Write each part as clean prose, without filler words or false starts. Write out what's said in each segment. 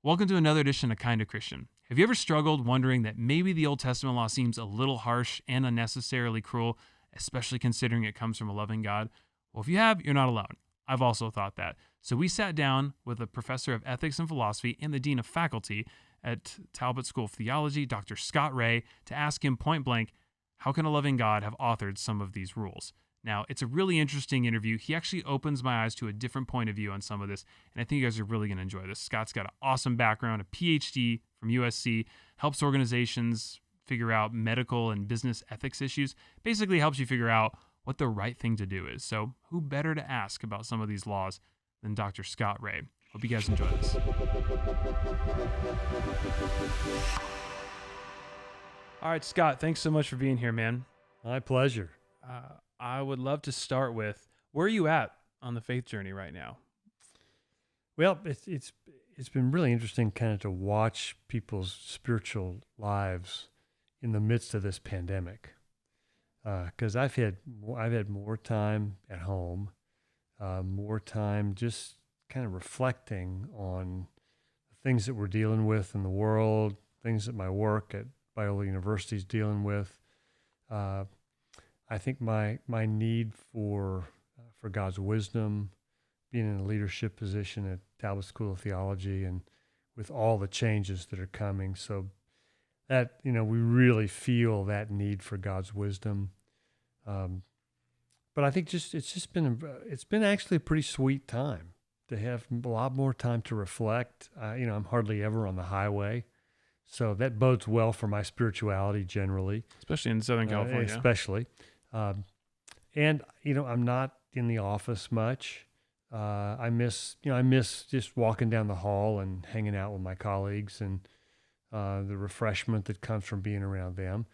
Welcome to another edition of Kinda Christian. Have you ever struggled wondering that maybe the Old Testament law seems a little harsh and unnecessarily cruel, especially considering it comes from a loving God? Well, if you have, you're not alone. I've also thought that. So we sat down with a professor of ethics and philosophy and the dean of faculty at Talbot School of Theology, Dr. Scott Ray, to ask him point blank, how can a loving God have authored some of these rules? Now, it's a really interesting interview. He actually opens my eyes to a different point of view on some of this, and I think you guys are really going to enjoy this. Scott's got an awesome background, a PhD from USC, helps organizations figure out medical and business ethics issues, basically helps you figure out what the right thing to do is. So who better to ask about some of these laws than Dr. Scott Ray? Hope you guys enjoy this. All right, Scott, thanks so much for being here, man. My pleasure. I would love to start with, where are you at on the faith journey right now? Well, it's been really interesting kind of to watch people's spiritual lives in the midst of this pandemic, because I've had more time at home, more time just kind of reflecting on the things that we're dealing with in the world, things that my work at Biola University is dealing with. I think my need for God's wisdom, being in a leadership position at Talbot School of Theology, and with all the changes that are coming, so that we really feel that need for God's wisdom. But I think it's been actually a pretty sweet time to have a lot more time to reflect. I'm hardly ever on the highway, so that bodes well for my spirituality generally, especially in Southern California. And I'm not in the office much. I miss just walking down the hall and hanging out with my colleagues and the refreshment that comes from being around them.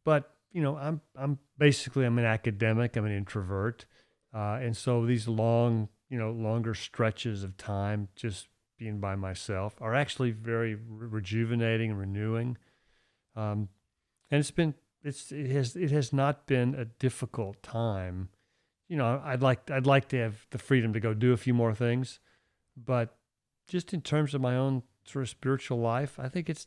But I'm an academic. I'm an introvert, and so these longer stretches of time just being by myself are actually very rejuvenating and renewing. And it has not been a difficult time. I'd like to have the freedom to go do a few more things, but just in terms of my own sort of spiritual life, I think it's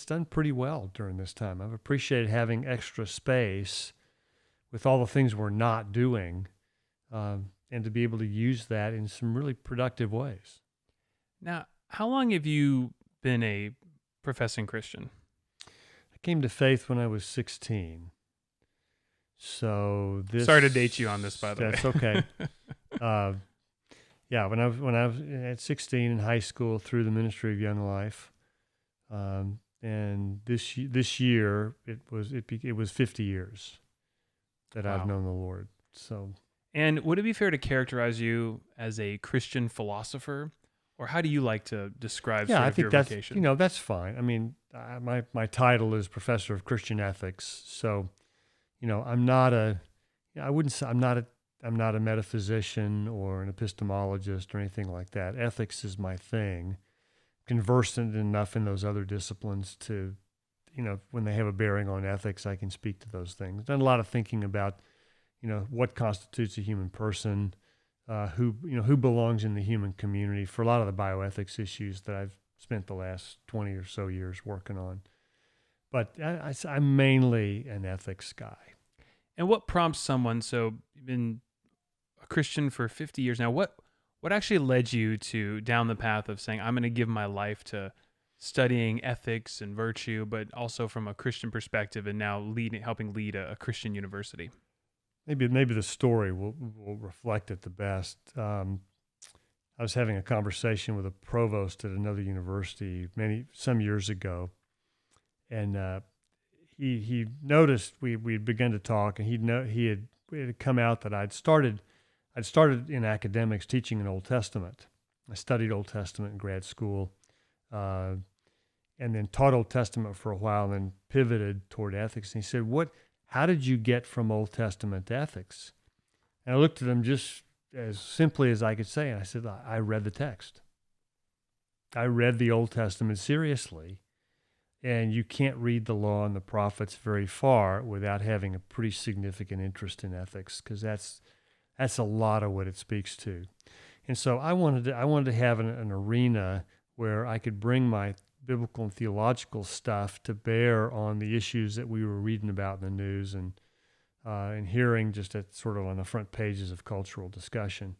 done pretty well during this time. I've appreciated having extra space with all the things we're not doing, and to be able to use that in some really productive ways. Now, how long have you been a professing Christian? I came to faith when I was 16. So this. Sorry to date you on this, by the way. That's okay. When I was at 16 in high school through the Ministry of Young Life, and this year it was 50 years that I've known the Lord. So. And would it be fair to characterize you as a Christian philosopher, or how do you like to describe I think your vocation? That's fine. I mean, my title is Professor of Christian Ethics, so I'm not a metaphysician or an epistemologist or anything like that. Ethics is my thing. Conversant enough in those other disciplines to, when they have a bearing on ethics, I can speak to those things. Done a lot of thinking about, what constitutes a human person, who belongs in the human community for a lot of the bioethics issues that I've spent the last 20 or so years working on. But I'm mainly an ethics guy. And what prompts someone, so you've been a Christian for 50 years now, what actually led you to down the path of saying, I'm going to give my life to studying ethics and virtue, but also from a Christian perspective, and now helping lead a Christian university? Maybe the story will reflect it the best. I was having a conversation with a provost at another university some years ago, and he noticed we'd begun to talk, and it had come out that I'd started in academics teaching in Old Testament. I studied Old Testament in grad school, and then taught Old Testament for a while, and then pivoted toward ethics. And he said, how did you get from Old Testament to ethics? And I looked at him just as simply as I could say, and I said, I read the text. I read the Old Testament seriously, and you can't read the law and the prophets very far without having a pretty significant interest in ethics, because that's a lot of what it speaks to. And so I wanted to have an arena where I could bring my biblical and theological stuff to bear on the issues that we were reading about in the news and hearing just at sort of on the front pages of cultural discussion.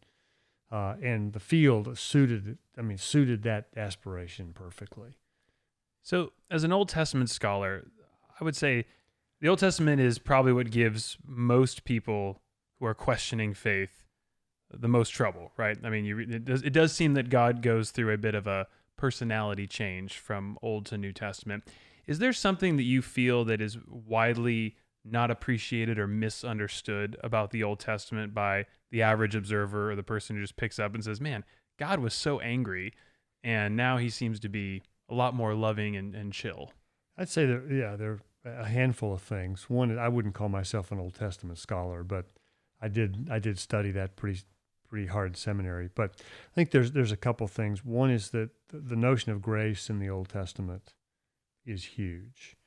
And the field suited that aspiration perfectly. So, as an Old Testament scholar, I would say the Old Testament is probably what gives most people who are questioning faith the most trouble, right? I mean, it does seem that God goes through a bit of a personality change from Old to New Testament. Is there something that you feel that is widely not appreciated or misunderstood about the Old Testament by the average observer or the person who just picks up and says, man, God was so angry, and now he seems to be a lot more loving and chill? I'd say there are a handful of things. One, I wouldn't call myself an Old Testament scholar, but I did study that pretty hard in seminary. But I think there's a couple things. One is that the notion of grace in the Old Testament is huge.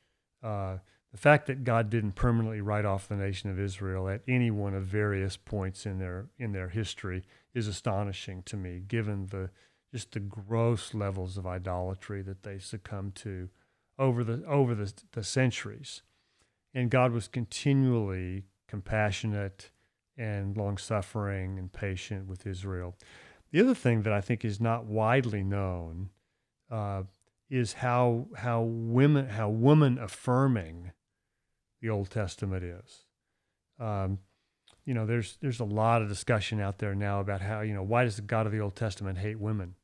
The fact that God didn't permanently write off the nation of Israel at any one of various points in their history is astonishing to me, given the gross levels of idolatry that they succumbed to over the centuries. And God was continually compassionate and long-suffering and patient with Israel. The other thing that I think is not widely known is how woman affirming the Old Testament is. There's a lot of discussion out there now about how, why does the God of the Old Testament hate women?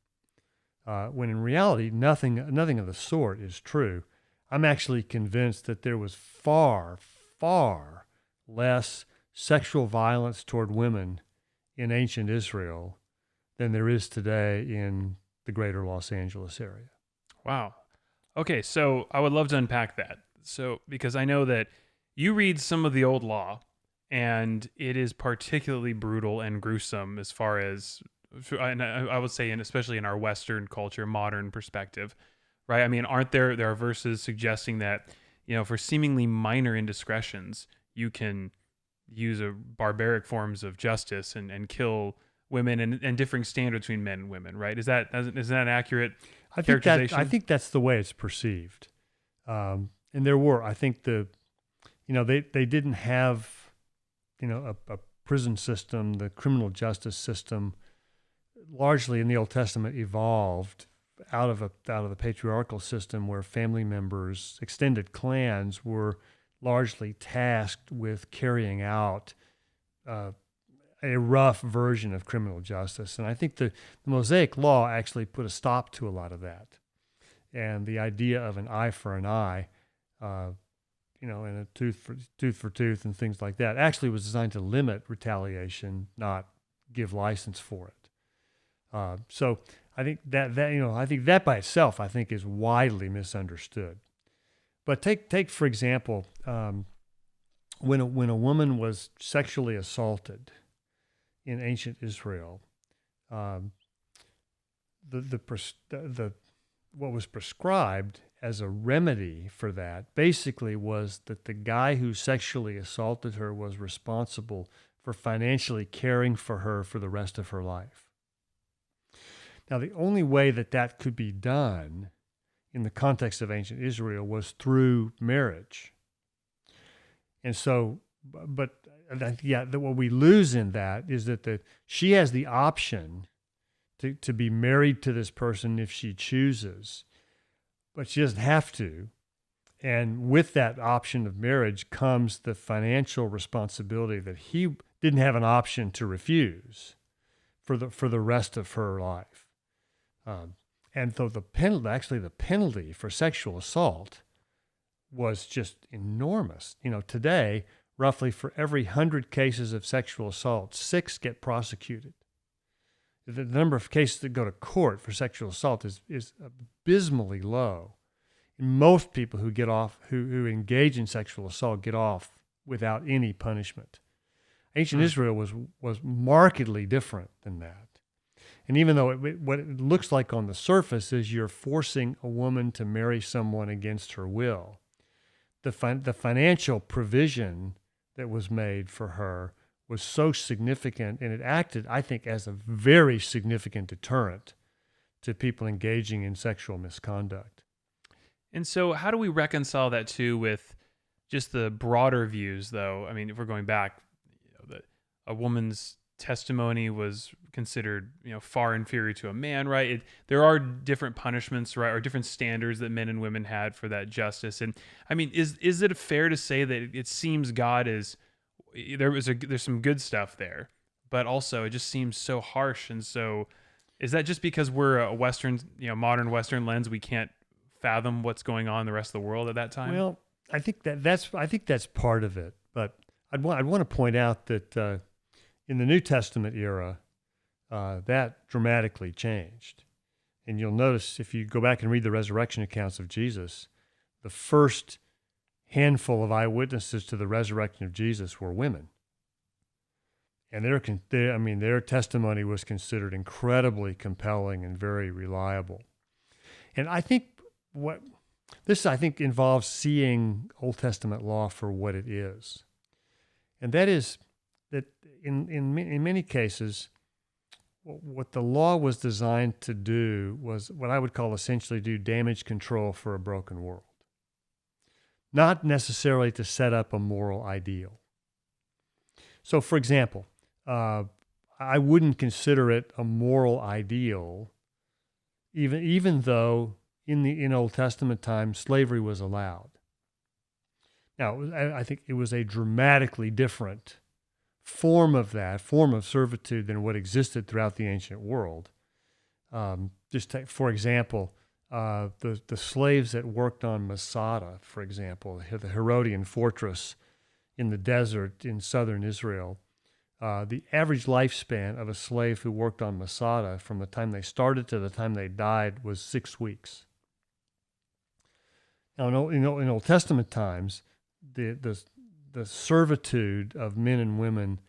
When in reality, nothing of the sort is true. I'm actually convinced that there was far, far less sexual violence toward women in ancient Israel than there is today in the greater Los Angeles area. Wow. Okay, so I would love to unpack that. So, because I know that you read some of the old law, and it is particularly brutal and gruesome as far as, and I would say, and especially in our Western culture, modern perspective, right? I mean, there are verses suggesting that, for seemingly minor indiscretions, you can use barbaric forms of justice and kill women and differing standards between men and women, right? Is that an accurate characterization? I think that's the way it's perceived. And there were, I think they didn't have, a prison system. The criminal justice system largely in the Old Testament evolved out of the patriarchal system where family members, extended clans, were largely tasked with carrying out a rough version of criminal justice. And I think the Mosaic Law actually put a stop to a lot of that. And the idea of an eye for an eye, and a tooth for tooth and things like that actually was designed to limit retaliation, not give license for it. So I think that by itself, I think, is widely misunderstood. But take for example, when a woman was sexually assaulted in ancient Israel, what was prescribed as a remedy for that basically was that the guy who sexually assaulted her was responsible for financially caring for her for the rest of her life. Now, the only way that could be done in the context of ancient Israel was through marriage. And so, what we lose in that is that she has the option to be married to this person if she chooses, but she doesn't have to. And with that option of marriage comes the financial responsibility that he didn't have an option to refuse for the rest of her life. And so the penalty for sexual assault was just enormous. Today, roughly for every 100 cases of sexual assault, 6 get prosecuted. The number of cases that go to court for sexual assault is abysmally low. And most people who engage in sexual assault get off without any punishment. Ancient Israel was markedly different than that. And even though what it looks like on the surface is you're forcing a woman to marry someone against her will, the financial provision that was made for her was so significant, and it acted, I think, as a very significant deterrent to people engaging in sexual misconduct. And so how do we reconcile that too with just the broader views, though? I mean, if we're going back, that a woman's testimony was considered, far inferior to a man, right? There are different punishments, right, or different standards that men and women had for that justice. And I mean, is it fair to say that it seems God is there's some good stuff there, but also it just seems so harsh? And so, is that just because we're a Western, modern Western lens, we can't fathom what's going on in the rest of the world at that time? Well, I think that's part of it, but I'd want to point out that in the New Testament era, that dramatically changed. And you'll notice if you go back and read the resurrection accounts of Jesus, the first handful of eyewitnesses to the resurrection of Jesus were women. And their testimony was considered incredibly compelling and very reliable. And I think this involves seeing Old Testament law for what it is. And that is that in many cases, what the law was designed to do was what I would call essentially do damage control for a broken world. Not necessarily to set up a moral ideal. So, for example, I wouldn't consider it a moral ideal, even though in Old Testament times slavery was allowed. Now, I think it was a dramatically different form of servitude than what existed throughout the ancient world. Just take, for example, the slaves that worked on Masada, for example, the Herodian fortress in the desert in southern Israel. The average lifespan of a slave who worked on Masada from the time they started to the time they died was 6 weeks. Now, in Old Testament times, the servitude of men and women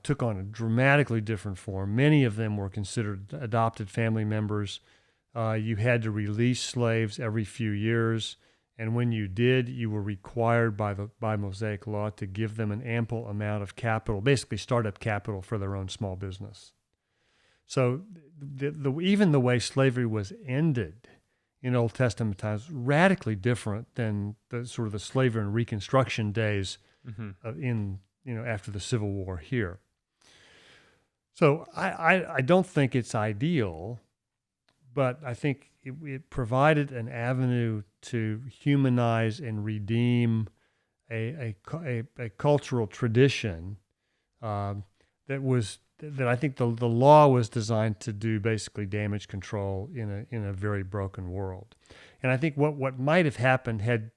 took on a dramatically different form. Many of them were considered adopted family members. You had to release slaves every few years, and when you did, you were required by Mosaic law to give them an ample amount of capital, basically startup capital for their own small business. So even the way slavery was ended in Old Testament times radically different than the sort of the slavery and Reconstruction days after the Civil War here. So I don't think it's ideal, but I think it provided an avenue to humanize and redeem a cultural tradition that I think the law was designed to do basically damage control in a very broken world. And I think what might have happened had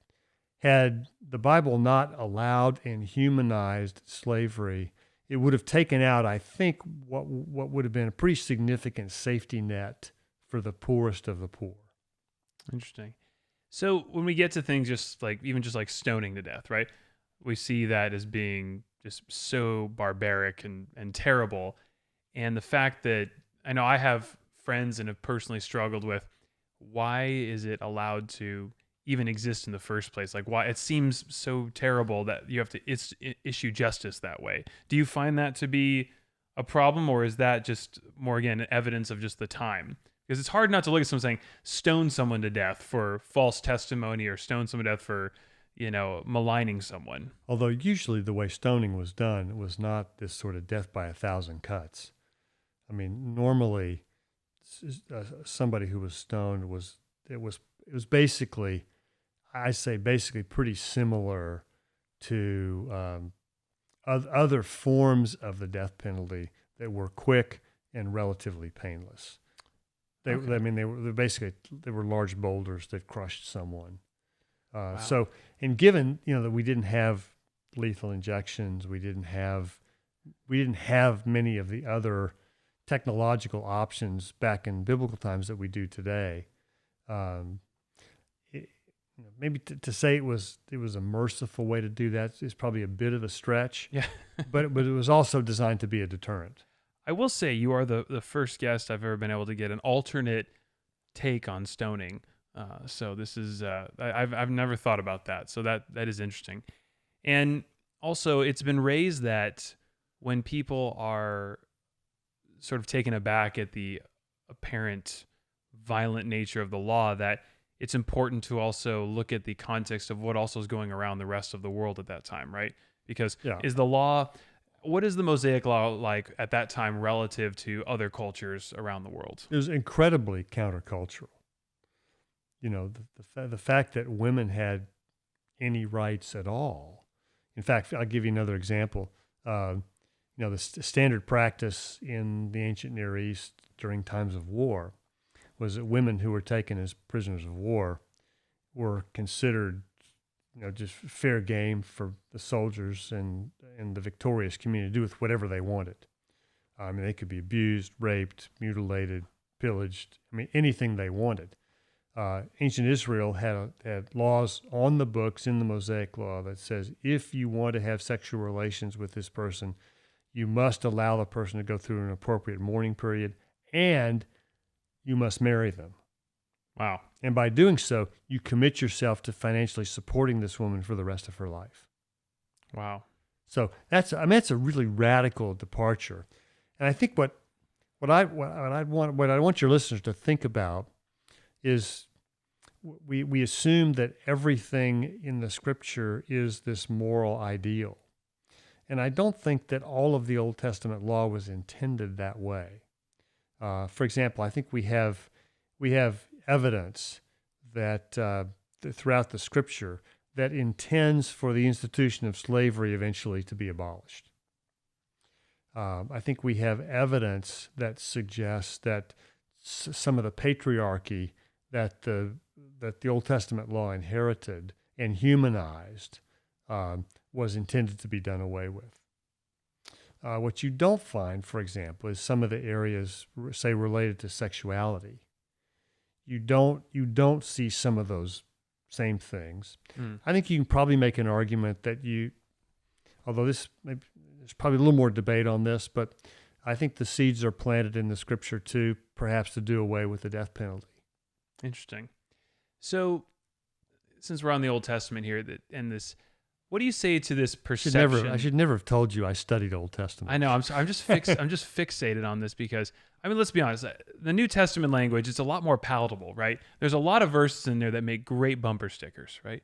the Bible not allowed and humanized slavery, it would have taken out, I think, what would have been a pretty significant safety net for the poorest of the poor. Interesting. So when we get to things just like stoning to death, right? We see that as being just so barbaric and terrible. And the fact that I know I have friends and have personally struggled with, why is it allowed to even exist in the first place? Like, why it seems so terrible that you have to issue justice that way. Do you find that to be a problem, or is that just more, again, evidence of just the time? Because it's hard not to look at someone saying, stone someone to death for false testimony or stone someone to death for, maligning someone. Although usually the way stoning was done was not this sort of death by 1,000 cuts. I mean, normally somebody who was stoned was basically, I say basically pretty similar to other forms of the death penalty that were quick and relatively painless. They were large boulders that crushed someone. Wow. So, and given that we didn't have lethal injections, we didn't have many of the other technological options back in biblical times that we do today. Maybe to say it was a merciful way to do that is probably a bit of a stretch. Yeah, but it was also designed to be a deterrent. I will say you are the first guest I've ever been able to get an alternate take on stoning. So this is I've never thought about that. So that is interesting. And also it's been raised that when people are sort of taken aback at the apparent violent nature of the law that it's important to also look at the context of what also is going around the rest of the world at that time, right? Because is the law, what is the Mosaic law like at that time relative to other cultures around the world? It was incredibly countercultural. The fact that women had any rights at all. In fact, I'll give you another example. The standard practice in the ancient Near East during times of war was that women who were taken as prisoners of war were considered, just fair game for the soldiers and the victorious community to do with whatever they wanted. They could be abused, raped, mutilated, pillaged. Anything they wanted. Ancient Israel had laws on the books in the Mosaic Law that says if you want to have sexual relations with this person, you must allow the person to go through an appropriate mourning period, and you must marry them. Wow. And by doing so, you commit yourself to financially supporting this woman for the rest of her life. Wow. So that's a really radical departure. And I think what I want your listeners to think about is we assume that everything in the Scripture is this moral ideal. And I don't think that all of the Old Testament law was intended that way. For example, I think we have evidence that throughout the Scripture that intends for the institution of slavery eventually to be abolished. I think we have evidence that suggests that some of the patriarchy that the Old Testament law inherited and humanized was intended to be done away with. What you don't find, for example, is some of the areas, say, related to sexuality. You don't see some of those same things. I think you can probably make an argument that although there's probably a little more debate on this, but I think the seeds are planted in the Scripture too, perhaps to do away with the death penalty. Interesting. So, since we're on the Old Testament here, what do you say to this perception? I should never have told you I studied Old Testament. I know. I'm just fixated on this because let's be honest. The New Testament language is a lot more palatable, right? There's a lot of verses in there that make great bumper stickers, right?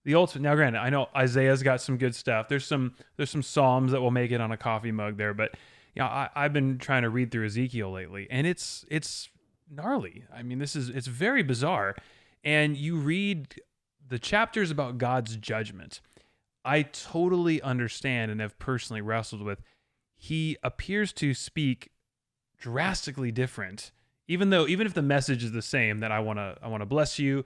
Now, granted, I know Isaiah's got some good stuff. There's some Psalms that will make it on a coffee mug there, but I've been trying to read through Ezekiel lately, and it's gnarly. It's very bizarre. And you read the chapters about God's judgment. I totally understand and have personally wrestled with. He appears to speak drastically different, even if the message is the same, that I want to bless you.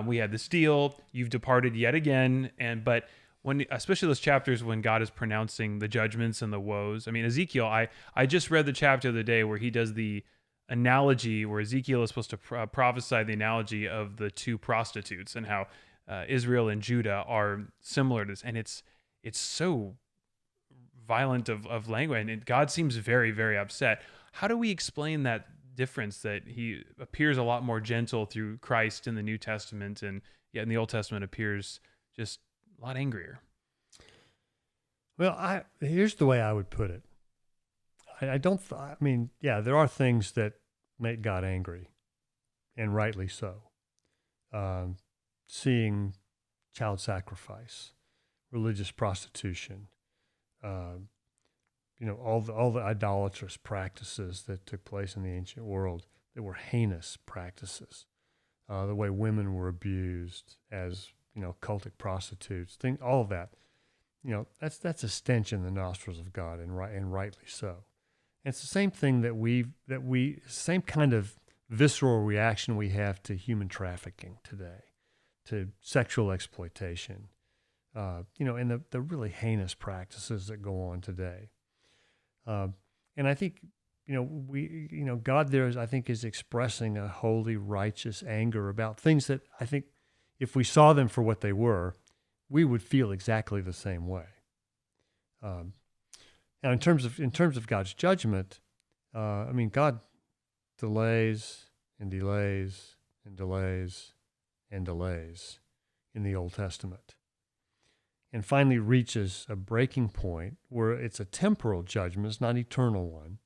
We had this deal. You've departed yet again. But when, especially those chapters when God is pronouncing the judgments and the woes. Ezekiel, I just read the chapter of the day where he does the analogy where Ezekiel is supposed to prophesy the analogy of the two prostitutes and how Israel and Judah are similar to this. And it's so violent of language, and God seems very, very upset. How do we explain that difference, that he appears a lot more gentle through Christ in the New Testament, and yet in the Old Testament appears just a lot angrier? Well, here's the way I would put it. There are things that make God angry, and rightly so. Seeing child sacrifice, religious prostitution, all the idolatrous practices that took place in the ancient world that were heinous practices. The way women were abused as cultic prostitutes, all of that. That's a stench in the nostrils of God, and rightly so. And it's the same thing same kind of visceral reaction we have to human trafficking today, to sexual exploitation, and the really heinous practices that go on today. And I think, God there is expressing a holy, righteous anger about things that I think if we saw them for what they were, we would feel exactly the same way. Now, in terms of God's judgment, God delays and delays and delays and delays in the Old Testament, and finally reaches a breaking point where it's a temporal judgment, it's not an eternal one,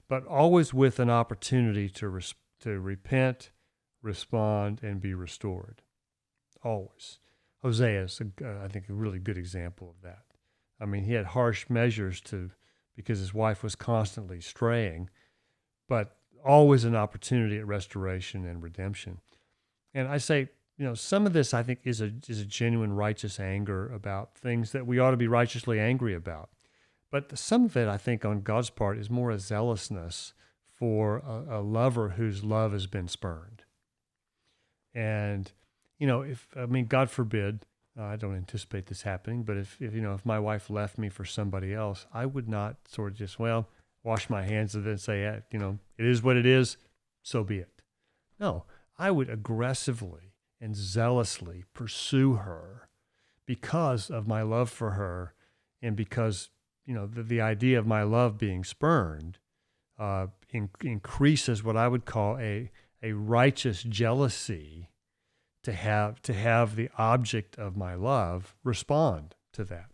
but always with an opportunity to to repent, respond, and be restored. Always. Hosea is, I think, a really good example of that. I mean, he had harsh measures because his wife was constantly straying, but always an opportunity at restoration and redemption. And I say, some of this I think is a genuine righteous anger about things that we ought to be righteously angry about. But some of it, I think, on God's part is more a zealousness for a lover whose love has been spurned. And, God forbid, I don't anticipate this happening, but if my wife left me for somebody else, I would not sort of just, wash my hands of it and say, it is what it is, so be it. No, I would aggressively and zealously pursue her because of my love for her, and because, the idea of my love being spurned increases what I would call a righteous jealousy to have the object of my love respond to that.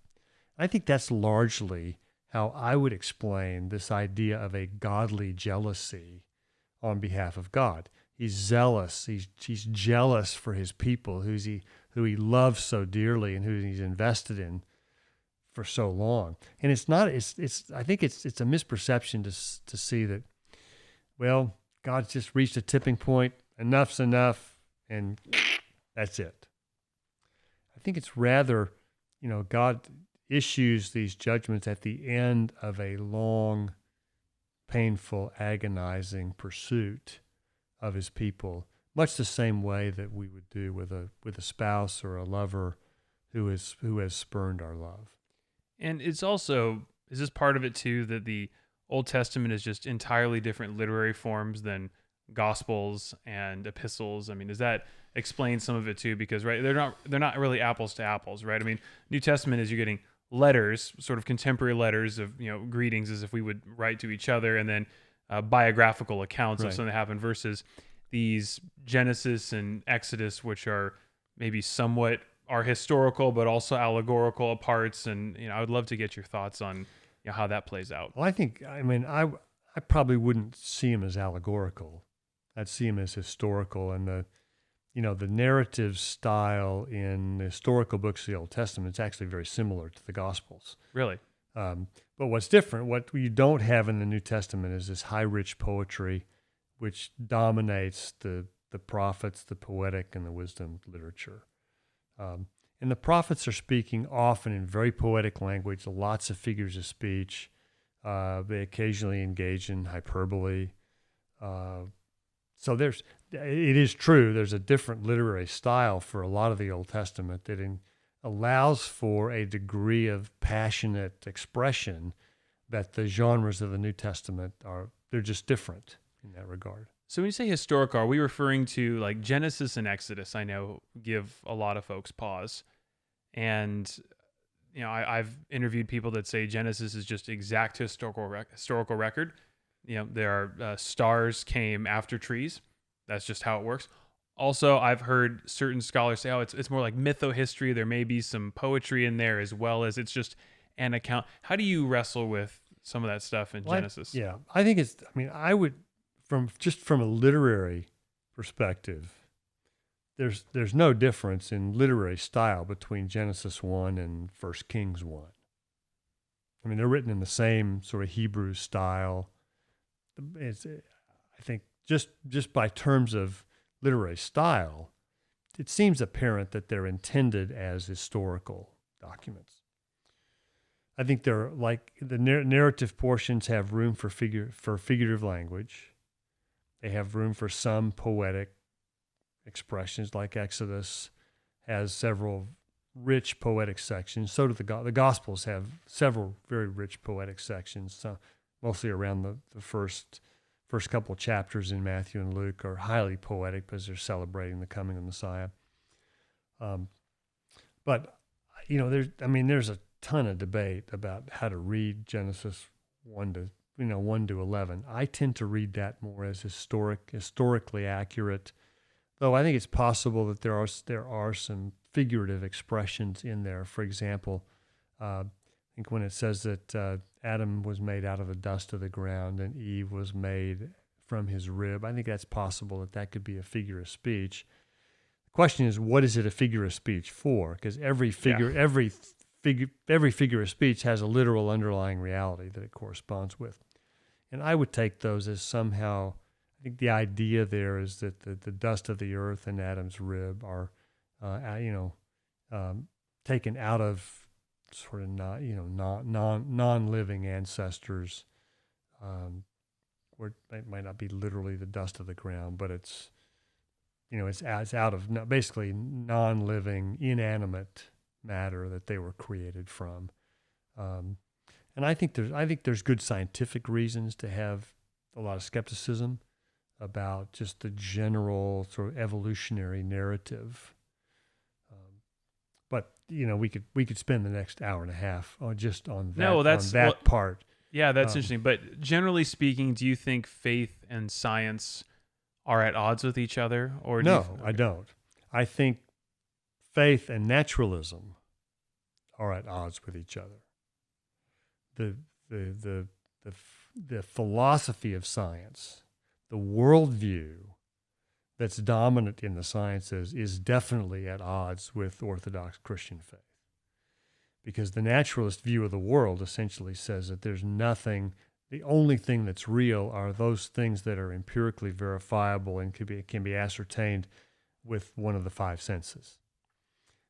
I think that's largely how I would explain this idea of a godly jealousy on behalf of God. He's zealous. He's jealous for his people, who he loves so dearly and who he's invested in for so long. And I think it's a misperception to see that, God's just reached a tipping point. Enough's enough, and that's it. I think it's rather, God issues these judgments at the end of a long, painful, agonizing pursuit of his people, much the same way that we would do with a spouse or a lover who has spurned our love. And it's also, is this part of it too, that the Old Testament is just entirely different literary forms than Gospels and epistles? I mean, does that explain some of it too? Because they're not really apples to apples, right? I mean, New Testament is you're getting letters, sort of contemporary letters of greetings as if we would write to each other, and then biographical accounts of something that happened, versus these Genesis and Exodus, which are maybe somewhat are historical but also allegorical parts. And I would love to get your thoughts on how that plays out. Well, I probably wouldn't see him as allegorical. I'd see him as historical, and the narrative style in the historical books of the Old Testament is actually very similar to the Gospels. Really? But what's different, what you don't have in the New Testament, is this high, rich poetry, which dominates the prophets, the poetic, and the wisdom literature. And the prophets are speaking often in very poetic language, lots of figures of speech. They occasionally engage in hyperbole. So it is true, there's a different literary style for a lot of the Old Testament that allows for a degree of passionate expression that the genres of the New Testament they're just different in that regard. So when you say historical, are we referring to like Genesis and Exodus? I know give a lot of folks pause. And I've interviewed people that say Genesis is just exact historical record. There are stars came after trees. That's just how it works. Also, I've heard certain scholars say, it's more like mytho-history. There may be some poetry in there, as well as it's just an account. How do you wrestle with some of that stuff in Genesis? I think I would, from a literary perspective, there's no difference in literary style between Genesis 1 and 1 Kings 1. I mean, they're written in the same sort of Hebrew style. I think just by terms of literary style, it seems apparent that they're intended as historical documents. I think they're like the narrative portions have room for figurative language. They have room for some poetic expressions, like Exodus has several rich poetic sections. So do the Gospels have several very rich poetic sections, mostly around the first couple of chapters in Matthew and Luke are highly poetic because they're celebrating the coming of Messiah. But there's a ton of debate about how to read Genesis 1 to 11. I tend to read that more as historically accurate, though I think it's possible that there are some figurative expressions in there. For example, I think when it says that Adam was made out of the dust of the ground and Eve was made from his rib. I think that's possible that could be a figure of speech. The question is, what is it a figure of speech for? Because every figure of speech has a literal underlying reality that it corresponds with. And I would take those as somehow, I think the idea there is that the dust of the earth and Adam's rib are, taken out of sort of non-living ancestors, where it might not be literally the dust of the ground, but it's out of basically non-living, inanimate matter that they were created from. And I think there's good scientific reasons to have a lot of skepticism about just the general sort of evolutionary narrative. But we could spend the next hour and a half on that part. Yeah, that's interesting. But generally speaking, do you think faith and science are at odds with each other? Or I don't. I think faith and naturalism are at odds with each other. The philosophy of science, the worldview that's dominant in the sciences is definitely at odds with Orthodox Christian faith. Because the naturalist view of the world essentially says that there's nothing, the only thing that's real are those things that are empirically verifiable and can be ascertained with one of the five senses.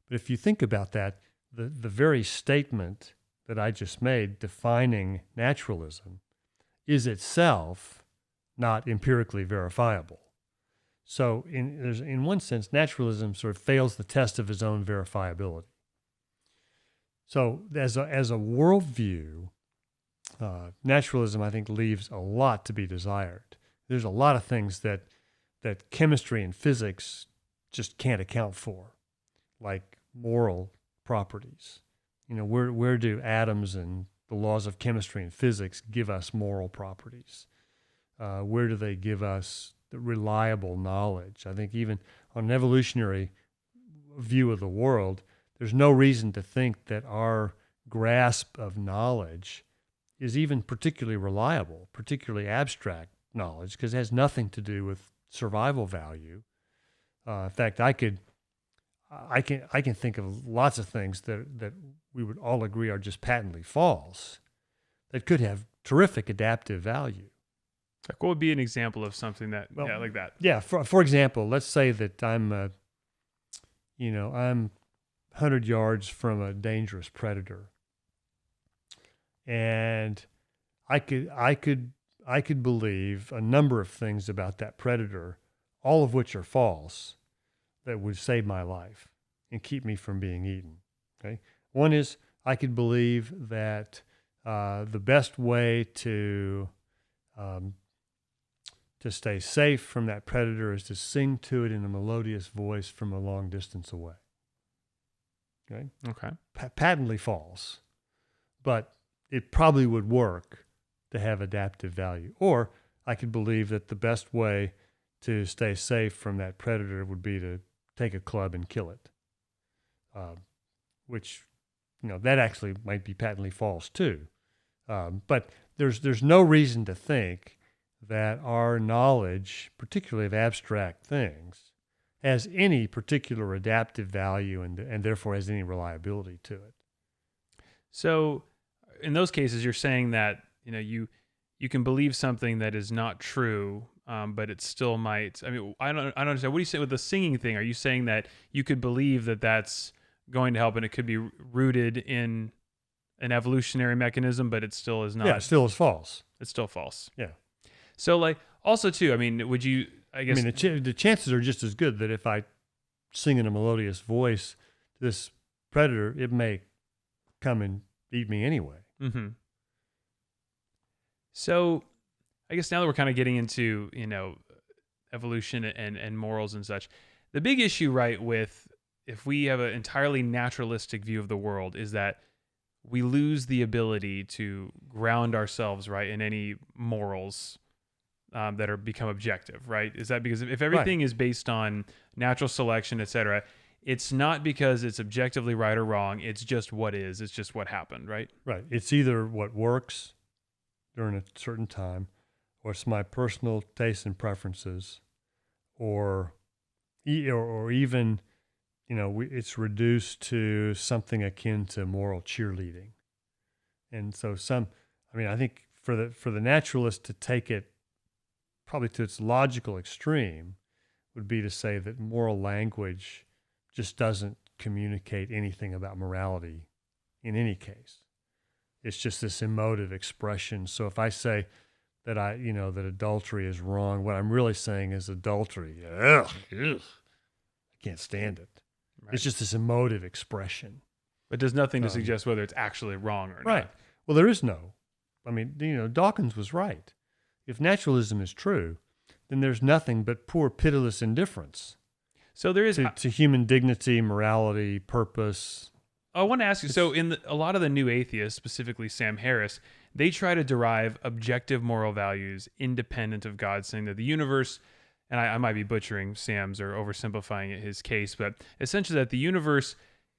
But if you think about that, the very statement that I just made defining naturalism is itself not empirically verifiable. So in one sense, naturalism sort of fails the test of its own verifiability. So as a worldview, naturalism, I think, leaves a lot to be desired. There's a lot of things that chemistry and physics just can't account for, like moral properties. Where do atoms and the laws of chemistry and physics give us moral properties? Where do they give us the reliable knowledge? I think even on an evolutionary view of the world, there's no reason to think that our grasp of knowledge is even particularly reliable, particularly abstract knowledge, because it has nothing to do with survival value. In fact, I can think of lots of things that we would all agree are just patently false that could have terrific adaptive value. Like, what would be an example of something like that? Yeah, for example, let's say that I'm 100 yards from a dangerous predator, and I could believe a number of things about that predator, all of which are false, that would save my life and keep me from being eaten. Okay, one is I could believe that the best way to stay safe from that predator is to sing to it in a melodious voice from a long distance away. Okay. Patently false, but it probably would work to have adaptive value. Or I could believe that the best way to stay safe from that predator would be to take a club and kill it, which, that actually might be patently false too. But there's no reason to think that our knowledge, particularly of abstract things, has any particular adaptive value and therefore has any reliability to it. So in those cases, you're saying that, you can believe something that is not true, but it still might. I mean, I don't understand. What do you say with the singing thing? Are you saying that you could believe that that's going to help and it could be rooted in an evolutionary mechanism, but it still is not? Yeah, it still is false. It's still false. Yeah. So also too, I mean, would you, I guess. I mean, the chances are just as good that if I sing in a melodious voice to this predator, it may come and eat me anyway. Mm-hmm. So I guess now that we're kind of getting into, evolution and morals and such, the big issue, right, with if we have an entirely naturalistic view of the world is that we lose the ability to ground ourselves, right, in any morals that are become objective, right? Is that because if everything is based on natural selection, et cetera, it's not because it's objectively right or wrong. It's just what is. It's just what happened, right? Right. It's either what works during a certain time or it's my personal tastes and preferences, or even, it's reduced to something akin to moral cheerleading. And so I think for the naturalist to take it probably to its logical extreme would be to say that moral language just doesn't communicate anything about morality in any case. It's just this emotive expression. So if I say that that adultery is wrong, what I'm really saying is adultery. Ugh, I can't stand it. Right. It's just this emotive expression. But does nothing to suggest whether it's actually wrong or right. not. Well, there is no. I mean, Dawkins was right. If naturalism is true, then there's nothing but poor, pitiless indifference. So there is to human dignity, morality, purpose. I want to ask you, so in a lot of the new atheists, specifically Sam Harris, they try to derive objective moral values independent of God, saying that the universe, and I might be butchering Sam's or oversimplifying his case, but essentially that the universe,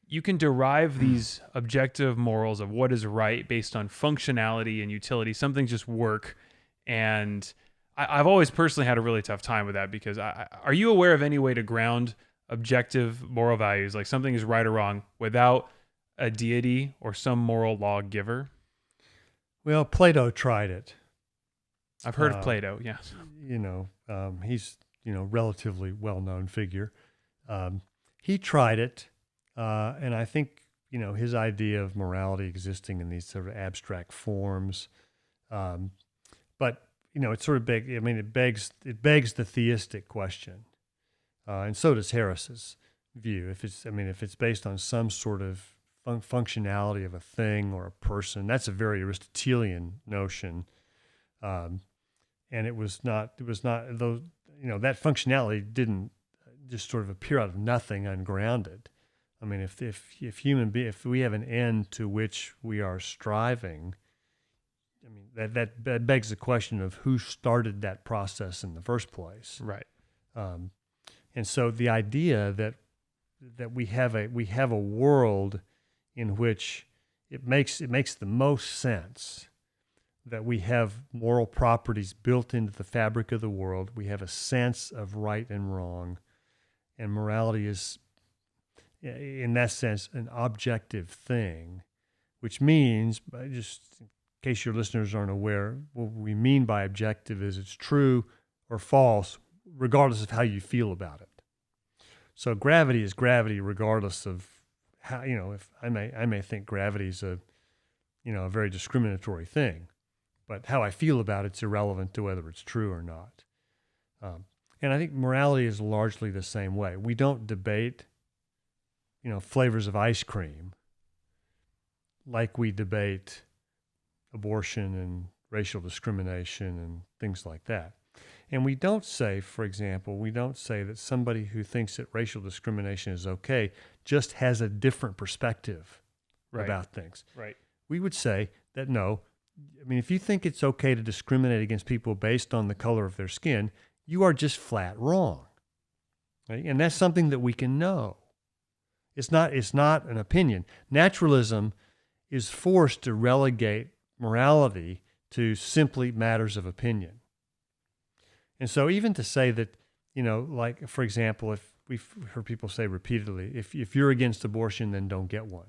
you can derive these objective morals of what is right based on functionality and utility. Some things just work. And I've always personally had a really tough time with that because are you aware of any way to ground objective moral values, like something is right or wrong, without a deity or some moral law giver? Well, Plato tried it. I've heard of Plato, yeah. He's, relatively well-known figure. He tried it, and I think, his idea of morality existing in these sort of abstract forms, but, it sort of it begs the theistic question, and so does Harris's view. If it's based on some sort of functionality of a thing or a person, that's a very Aristotelian notion, and it was not those. That functionality didn't just sort of appear out of nothing, ungrounded. I mean, if we have an end to which we are striving, I mean that begs the question of who started that process in the first place, right? And so the idea that we have a world in which it makes the most sense that we have moral properties built into the fabric of the world. We have a sense of right and wrong, and morality is, in that sense, an objective thing, which means, just in case your listeners aren't aware, what we mean by objective is it's true or false, regardless of how you feel about it. So gravity is gravity, regardless of how, if I may think gravity is a very discriminatory thing, but how I feel about it's irrelevant to whether it's true or not. And I think morality is largely the same way. We don't debate, flavors of ice cream like we debate abortion and racial discrimination and things like that. And we don't say, for example, that somebody who thinks that racial discrimination is okay just has a different perspective about things. Right. We would say that no, if you think it's okay to discriminate against people based on the color of their skin, you are just flat wrong. Right? And that's something that we can know. It's not an opinion. Naturalism is forced to relegate morality to simply matters of opinion. And so even to say that, like, for example, if we've heard people say repeatedly, if you're against abortion, then don't get one.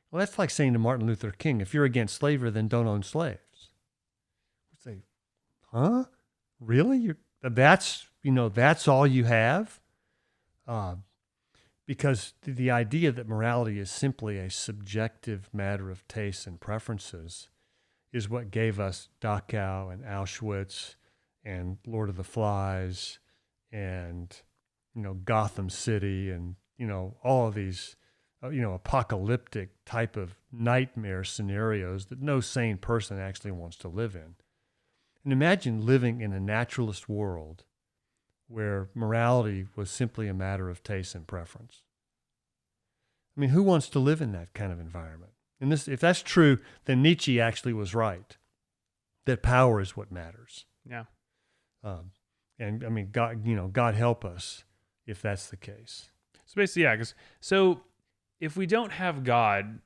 Well, that's like saying to Martin Luther King, if you're against slavery, then don't own slaves. We say, huh? Really? That's all you have? Because the idea that morality is simply a subjective matter of tastes and preferences is what gave us Dachau and Auschwitz and Lord of the Flies and, Gotham City and, all of these, apocalyptic type of nightmare scenarios that no sane person actually wants to live in. And imagine living in a naturalist world where morality was simply a matter of taste and preference. Who wants to live in that kind of environment? And if that's true, then Nietzsche actually was right, that power is what matters. Yeah. And God help us if that's the case. So basically, yeah, so if we don't have God,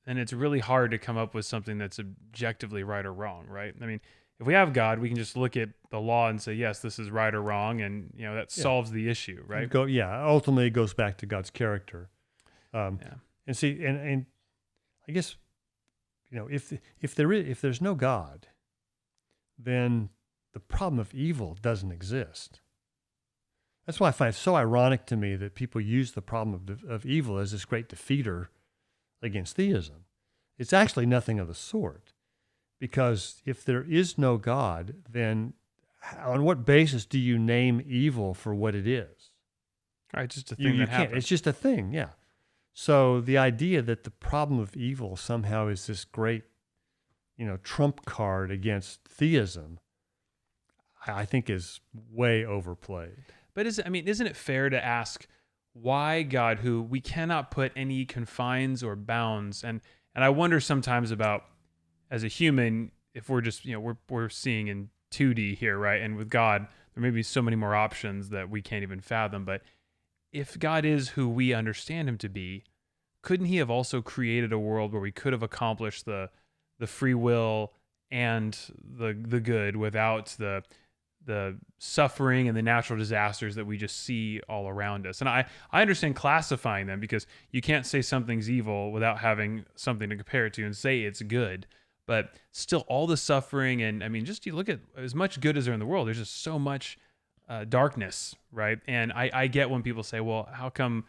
then it's really hard to come up with something that's objectively right or wrong, right? if we have God, we can just look at the law and say, yes, this is right or wrong, and that solves the issue, right? Ultimately, it goes back to God's character. Yeah. And see, and I guess if there's no God, then the problem of evil doesn't exist. That's why I find it so ironic to me that people use the problem of evil as this great defeater against theism. It's actually nothing of the sort, because if there is no God, then on what basis do you name evil for what it is? Right, just a thing that happens. It's just a thing, yeah. So the idea that the problem of evil somehow is this great, trump card against theism, I think is way overplayed. But isn't it fair to ask why God, who we cannot put any confines or bounds, and I wonder sometimes about, as a human, if we're just we're seeing in 2D here, right? And with God, there may be so many more options that we can't even fathom. But if God is who we understand him to be, couldn't he have also created a world where we could have accomplished the free will and the good without the suffering and the natural disasters that we just see all around us? And I understand classifying them, because you can't say something's evil without having something to compare it to and say it's good. But still, all the suffering, and just you look at as much good as there in the world, there's just so much darkness, right? And I get when people say, well, how come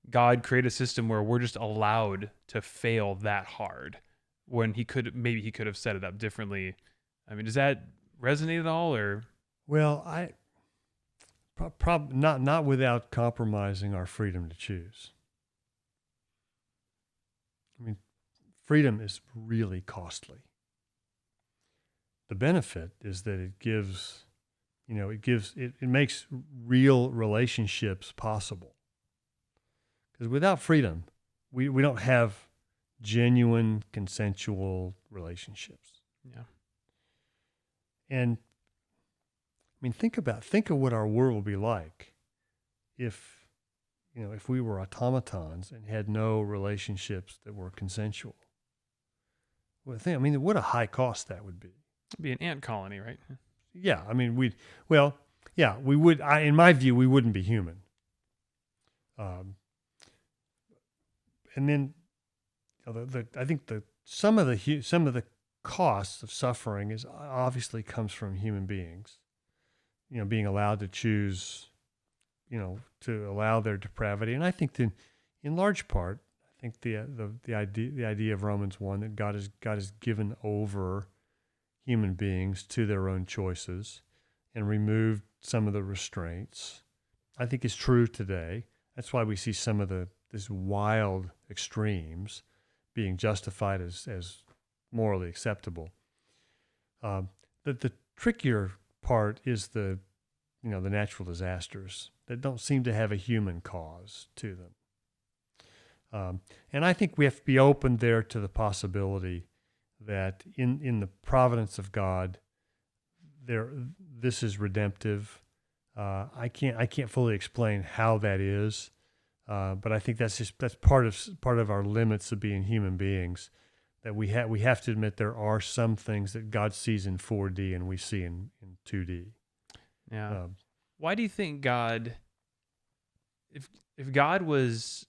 God created a system where we're just allowed to fail that hard, when he could have set it up differently? Does that resonate at all, or? Well, not without compromising our freedom to choose. Freedom is really costly. The benefit is that it makes real relationships possible. Because without freedom, we don't have genuine consensual relationships. Yeah. And think of what our world would be like if we were automatons and had no relationships that were consensual. What a high cost that would be. It'd be an ant colony, right? Yeah, we would. In my view, we wouldn't be human. And then, I think some of the costs of suffering is obviously comes from human beings. Being allowed to choose, to allow their depravity, and I think that in large part, I think the idea of Romans 1, that God has given over human beings to their own choices and removed some of the restraints, I think is true today. That's why we see some of this wild extremes being justified as morally acceptable. The trickier part is the natural disasters that don't seem to have a human cause to them. And I think we have to be open there to the possibility that in the providence of God, this is redemptive. I can't fully explain how that is, but I think that's part of our limits of being human beings. That we have to admit there are some things that God sees in 4D and we see in 2D. Yeah. Why do you think God, if God was,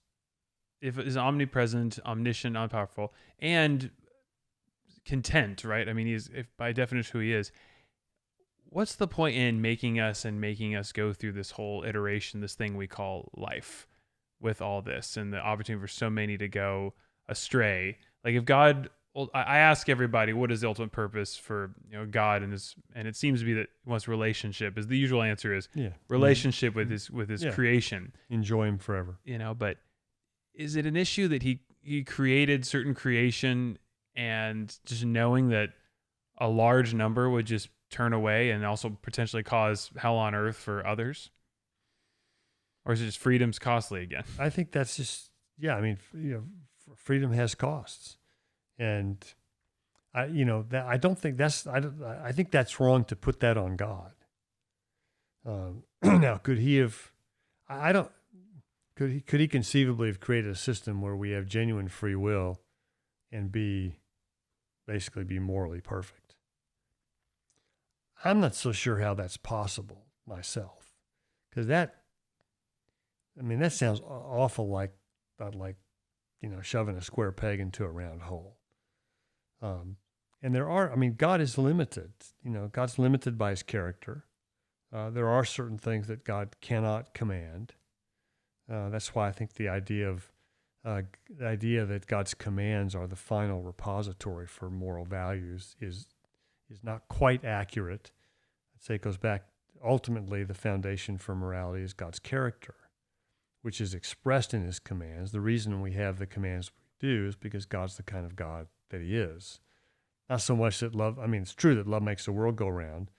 if it is omnipresent, omniscient, all-powerful, and content, right? He's, if by definition who he is, what's the point in making us go through this whole iteration, this thing we call life, with all this and the opportunity for so many to go astray? Like, if God, I ask everybody, what is the ultimate purpose for God, and it seems to be that he wants relationship. Is the usual answer is relationship with his creation. Enjoy him forever. But is it an issue that he created certain creation, and just knowing that a large number would just turn away and also potentially cause hell on earth for others? Or is it just freedom's costly again? I think that's just, freedom has costs. And I think that's wrong to put that on God. Now, could he have, could he conceivably have created a system where we have genuine free will and basically be morally perfect? I'm not so sure how that's possible myself, because that sounds awful like shoving a square peg into a round hole. And God is limited. God's limited by his character. There are certain things that God cannot command. That's why I think the idea that God's commands are the final repository for moral values is not quite accurate. I'd say it goes back, ultimately, the foundation for morality is God's character, which is expressed in his commands. The reason we have the commands we do is because God's the kind of God that he is. Not so much that love, it's true that love makes the world go round,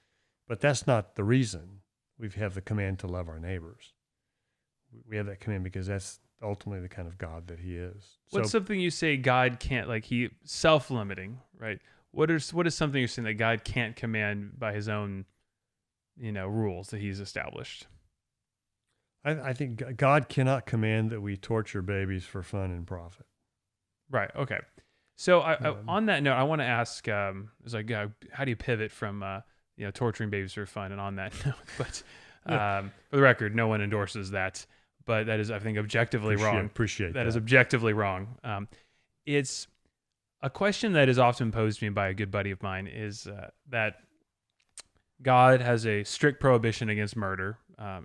but that's not the reason we have the command to love our neighbors. We have that command because that's ultimately the kind of God that he is. What's something you say God can't, he self-limiting, right? What is something you're saying that God can't command by his own, rules that he's established? I think God cannot command that we torture babies for fun and profit. Right. Okay. So on that note, I want to ask, how do you pivot from, torturing babies for fun? And on that note, but for the record, no one endorses that, but that is, I think, objectively wrong. Appreciate that. That is objectively wrong. It's a question that is often posed to me by a good buddy of mine is that God has a strict prohibition against murder,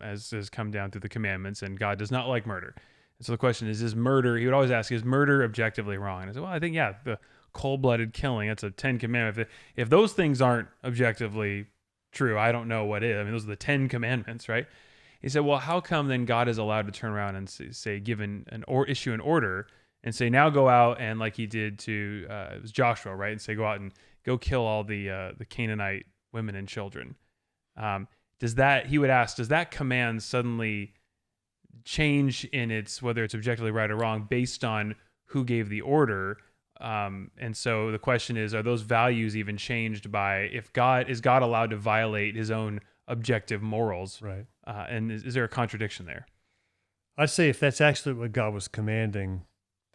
as has come down through the commandments, and God does not like murder. And so the question is murder, he would always ask, is murder objectively wrong? And I said, well, I think, the cold-blooded killing, that's a 10 commandment. If those things aren't objectively true, I don't know what is. Those are the 10 commandments, right? He said, well, how come then God is allowed to turn around and say issue an order and say, now go out and like he did to, it was Joshua, right? And say, go out and go kill all the Canaanite women and children. Does that command suddenly change in its, whether it's objectively right or wrong, based on who gave the order? And so the question is, are those values even changed by, is God allowed to violate his own objective morals? Right. And is there a contradiction there? I'd say if that's actually what God was commanding,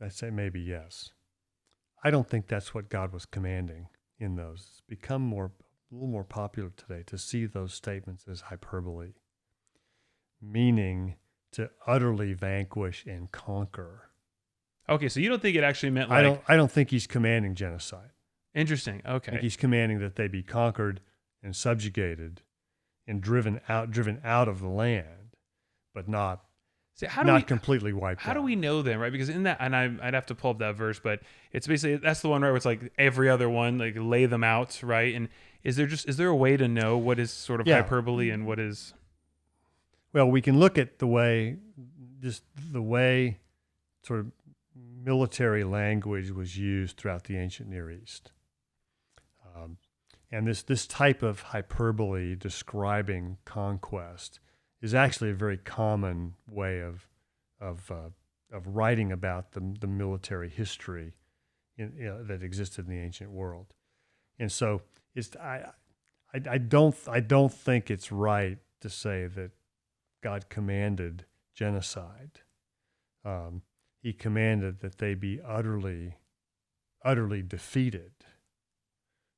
I'd say maybe yes. I don't think that's what God was commanding in those. It's become a little more popular today to see those statements as hyperbole, meaning to utterly vanquish and conquer. Okay, so you don't think it actually meant I don't think he's commanding genocide. Interesting. Okay. I think he's commanding that they be conquered and subjugated and driven out of the land, but not completely wiped out. How do we know then, right? Because in that, and I'd have to pull up that verse, but it's basically, that's the one, right, where it's like every other one, like lay them out, right? And is there a way to know what is sort of hyperbole and what is? Well, we can look at the way sort of military language was used throughout the ancient Near East. And this type of hyperbole describing conquest is actually a very common way of writing about the military history that existed in the ancient world. And so I don't think it's right to say that God commanded genocide. He commanded that they be utterly defeated.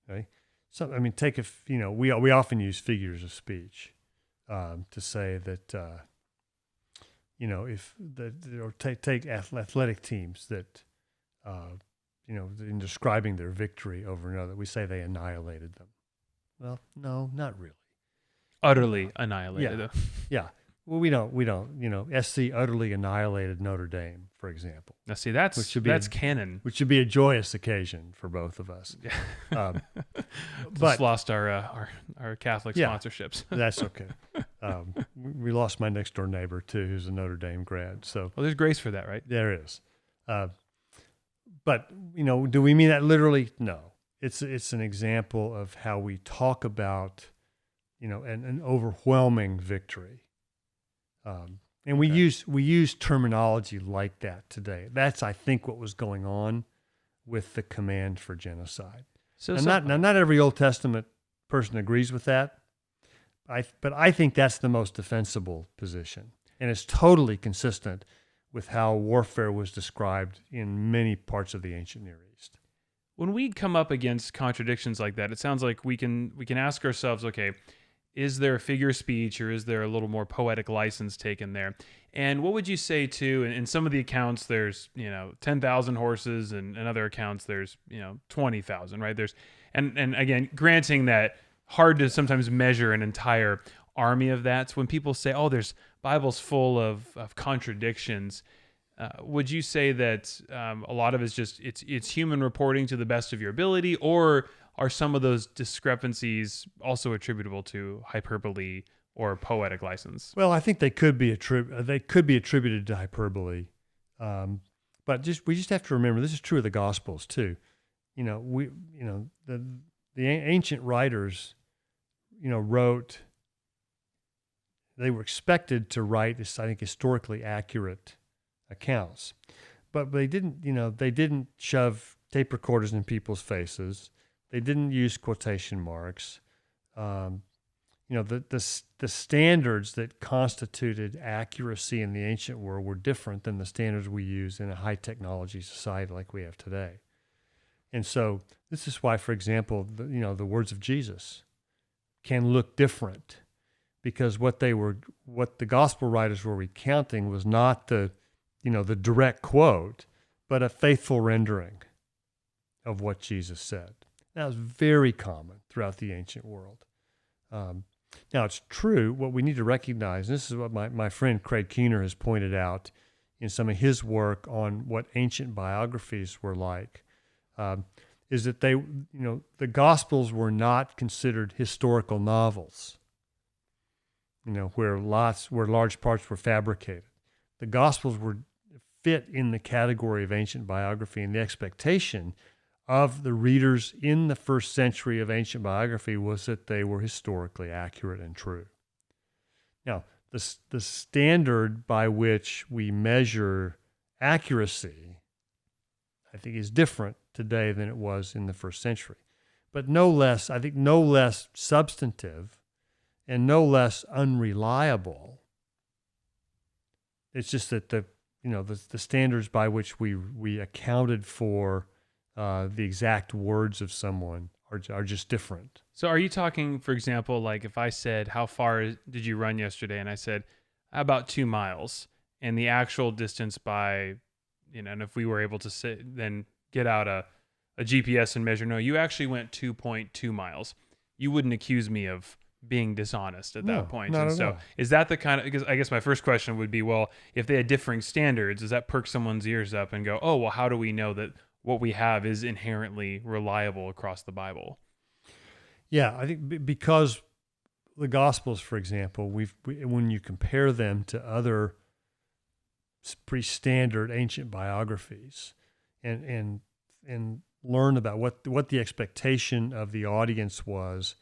Okay, so we often use figures of speech to say that take athletic teams that in describing their victory over another, we say they annihilated them. Well, no, not really. Utterly annihilated them. Yeah. Well, we don't. SC utterly annihilated Notre Dame, for example. Now, see, that's canon. Which should be a joyous occasion for both of us. Yeah. But lost our Catholic sponsorships. That's okay. We lost my next door neighbor too, who's a Notre Dame grad. So, well, there's grace for that, right? There is. But do we mean that literally? No. It's an example of how we talk about, an overwhelming victory. And we use terminology like that today. That's, I think, what was going on with the command for genocide. Not every Old Testament person agrees with that, but I think that's the most defensible position, and it's totally consistent with how warfare was described in many parts of the ancient Near East. when we come up against contradictions like that, it sounds like we can ask ourselves, okay, is there a figure of speech or is there a little more poetic license taken there? And what would you say to, in some of the accounts, there's, 10,000 horses, and in other accounts, there's, 20,000, right? And again, granting that hard to sometimes measure an entire army of that. So when people say, oh, there's Bible's full of contradictions, would you say that a lot of it's just, it's human reporting to the best of your ability, or are some of those discrepancies also attributable to hyperbole or poetic license? Well, I think they could be attributed to hyperbole, but we just have to remember this is true of the Gospels too. The ancient writers, wrote. They were expected to write, I think, historically accurate accounts, but they didn't. They didn't shove tape recorders in people's faces. They didn't use quotation marks. The standards that constituted accuracy in the ancient world were different than the standards we use in a high technology society like we have today. And so this is why, for example, the words of Jesus can look different, because what the gospel writers were recounting was not the direct quote, but a faithful rendering of what Jesus said. That was very common throughout the ancient world. Now, it's true, what we need to recognize, and this is what my friend Craig Keener has pointed out in some of his work on what ancient biographies were like, is that the Gospels were not considered historical novels, where large parts were fabricated. The Gospels were fit in the category of ancient biography, and the expectation of the readers in the first century of ancient biography was that they were historically accurate and true. Now, the standard by which we measure accuracy, I think, is different today than it was in the first century, but no less substantive and no less unreliable. It's just that the standards by which we accounted for the exact words of someone are just different. So are you talking, for example, like if I said, how far did you run yesterday? And I said, about 2 miles. And the actual distance by, and if we were able to then get out a GPS and measure, no, you actually went 2.2 miles. You wouldn't accuse me of being dishonest at that point. Not and at so all. is that the kind of, because I guess my first question would be, well, if they had differing standards, does that perk someone's ears up and go, oh, well, how do we know that what we have is inherently reliable across the Bible? Yeah, I think because the Gospels, for example, when you compare them to other pretty standard ancient biographies, and learn about what the expectation of the audience was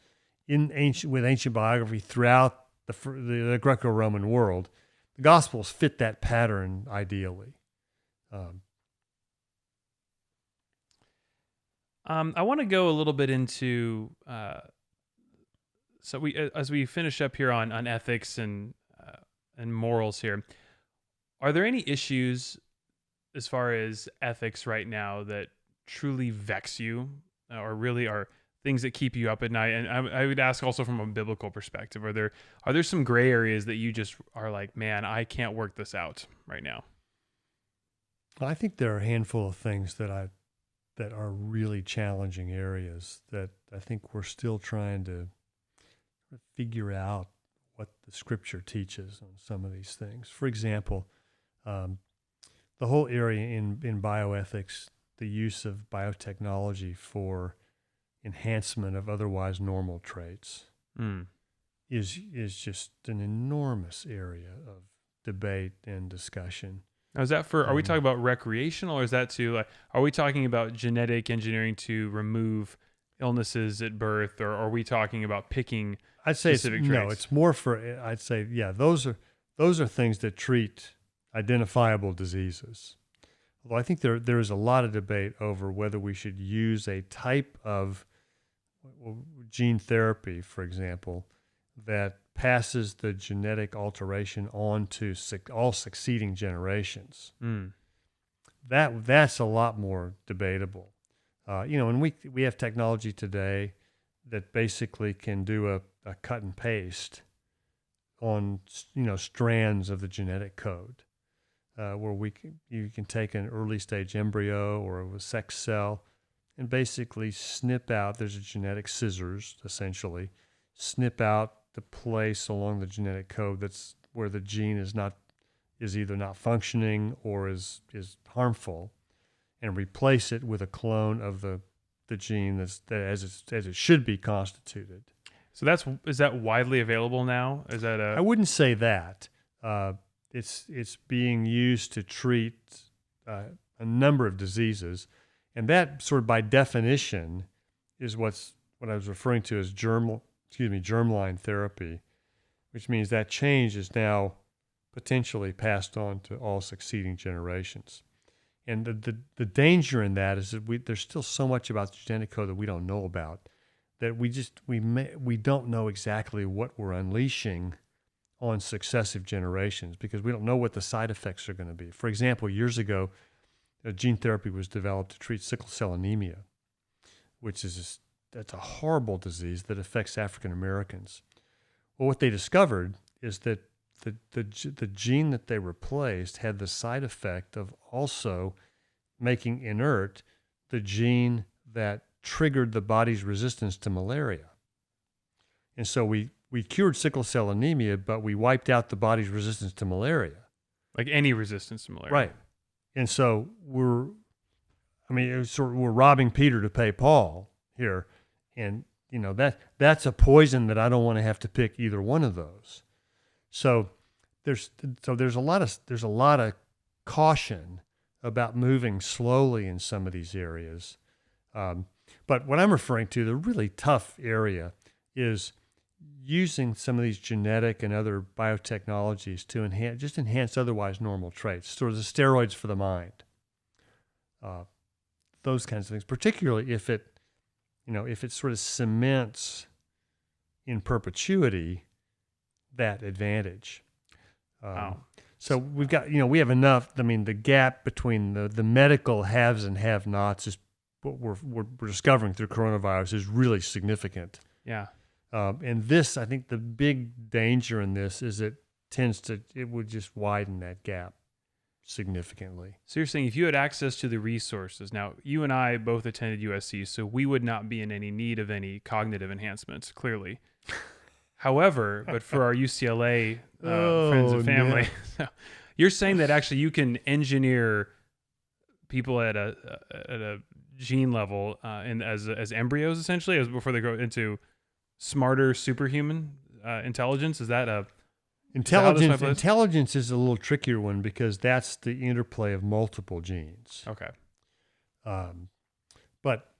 with ancient biography throughout the Greco-Roman world, the Gospels fit that pattern ideally. I want to go a little bit into so as we finish up here on ethics and morals here. Are there any issues as far as ethics right now that truly vex you, or really are things that keep you up at night? And I would ask also from a biblical perspective: are there some gray areas that you just are like, man, I can't work this out right now? I think there are a handful of things that are really challenging areas that I think we're still trying to figure out what the Scripture teaches on some of these things. For example, the whole area in bioethics, the use of biotechnology for enhancement of otherwise normal traits, is just an enormous area of debate and discussion. Now, is that are we talking about recreational, or is that are we talking about genetic engineering to remove illnesses at birth, or are we talking about picking specific traits? No, it's more I'd say, yeah, those are things that treat identifiable diseases. Although I think there is a lot of debate over whether we should use a type of gene therapy, for example, that passes the genetic alteration on to all succeeding generations. That's a lot more debatable. And we have technology today that basically can do a cut and paste on strands of the genetic code, where you can take an early stage embryo or a sex cell and basically snip out. There's a genetic scissors, essentially, snip out the place along the genetic code that's where the gene is either not functioning or is harmful, and replace it with a clone of the gene as it should be constituted. So is that widely available now? Is that I wouldn't say that. It's being used to treat a number of diseases, and that sort of by definition is what I was referring to as germline therapy, which means that change is now potentially passed on to all succeeding generations. And the danger in that is that there's still so much about the genetic code that we don't know about, that we don't know exactly what we're unleashing on successive generations, because we don't know what the side effects are going to be. For example, years ago, gene therapy was developed to treat sickle cell anemia, which that's a horrible disease that affects African Americans. Well, what they discovered is that the gene that they replaced had the side effect of also making inert the gene that triggered the body's resistance to malaria. And so we cured sickle cell anemia, but we wiped out the body's resistance to malaria. Like any resistance to malaria. Right. And so we're robbing Peter to pay Paul here. And, that's a poison that I don't want to have to pick either one of those. So there's a lot of caution about moving slowly in some of these areas. But what I'm referring to, the really tough area, is using some of these genetic and other biotechnologies to enhance otherwise normal traits, sort of the steroids for the mind. Those kinds of things, particularly if it sort of cements in perpetuity that advantage. Wow. So we have enough. I mean, the gap between the medical haves and have-nots is what we're discovering through coronavirus is really significant. Yeah. And this, I think the big danger in this is it would just widen that gap significantly. So you're saying if you had access to the resources, now you and I both attended USC, so we would not be in any need of any cognitive enhancements, clearly. However, but for our UCLA friends and family, so you're saying that actually you can engineer people at a gene level and as embryos, essentially, as before they grow into smarter superhuman intelligence. Is that Intelligence is a little trickier one because that's the interplay of multiple genes. Okay. But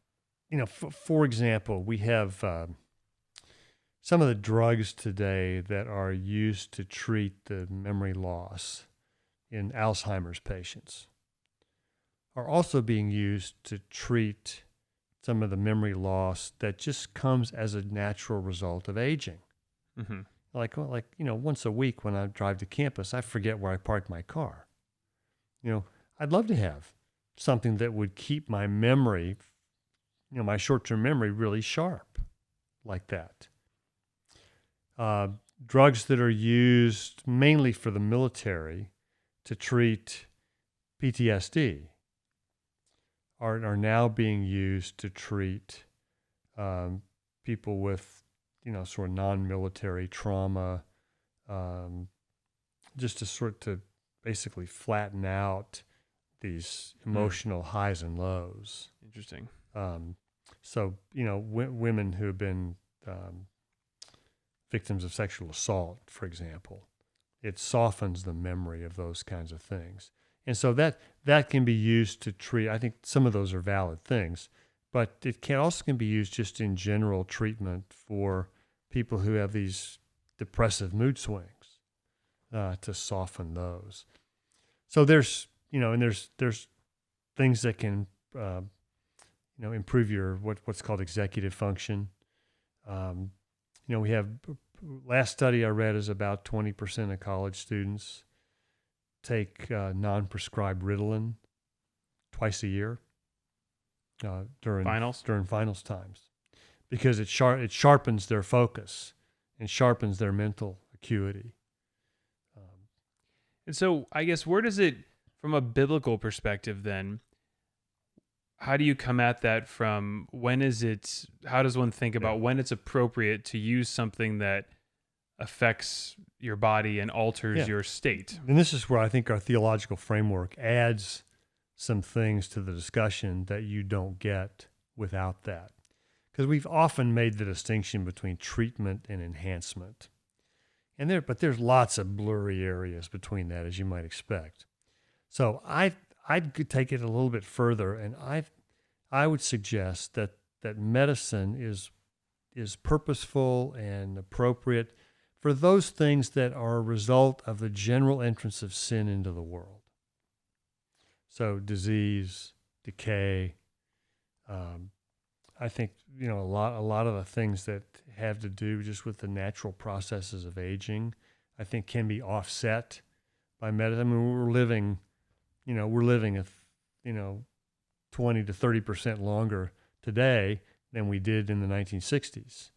for example, we have some of the drugs today that are used to treat the memory loss in Alzheimer's patients are also being used to treat some of the memory loss that just comes as a natural result of aging. Mm-hmm. Like once a week when I drive to campus, I forget where I parked my car. I'd love to have something that would keep my memory, my short-term memory really sharp like that. Drugs that are used mainly for the military to treat PTSD are now being used to treat people with sort of non-military trauma, just to basically flatten out these emotional highs and lows. Interesting. So women who have been victims of sexual assault, for example, it softens the memory of those kinds of things. And so that can be used to treat. I think some of those are valid things, but it can be used just in general treatment for people who have these depressive mood swings, to soften those. So there's things that can improve your what's called executive function. We have, last study I read is about 20% of college students take non-prescribed Ritalin twice a year. during Finals? during finals times, because it sharpens their focus and sharpens their mental acuity. And so I guess where does it, from a biblical perspective then, how do you come at that from how does one think about when it's appropriate to use something that affects your body and alters your state? And this is where I think our theological framework adds some things to the discussion that you don't get without that. Because we've often made the distinction between treatment and enhancement. But there's lots of blurry areas between that, as you might expect. So I'd take it a little bit further, and I would suggest that medicine is purposeful and appropriate for those things that are a result of the general entrance of sin into the world. So disease, decay. I think a lot of the things that have to do just with the natural processes of aging, I think can be offset by medicine. I mean, we're living 20 to 30% longer today than we did in the 1960s,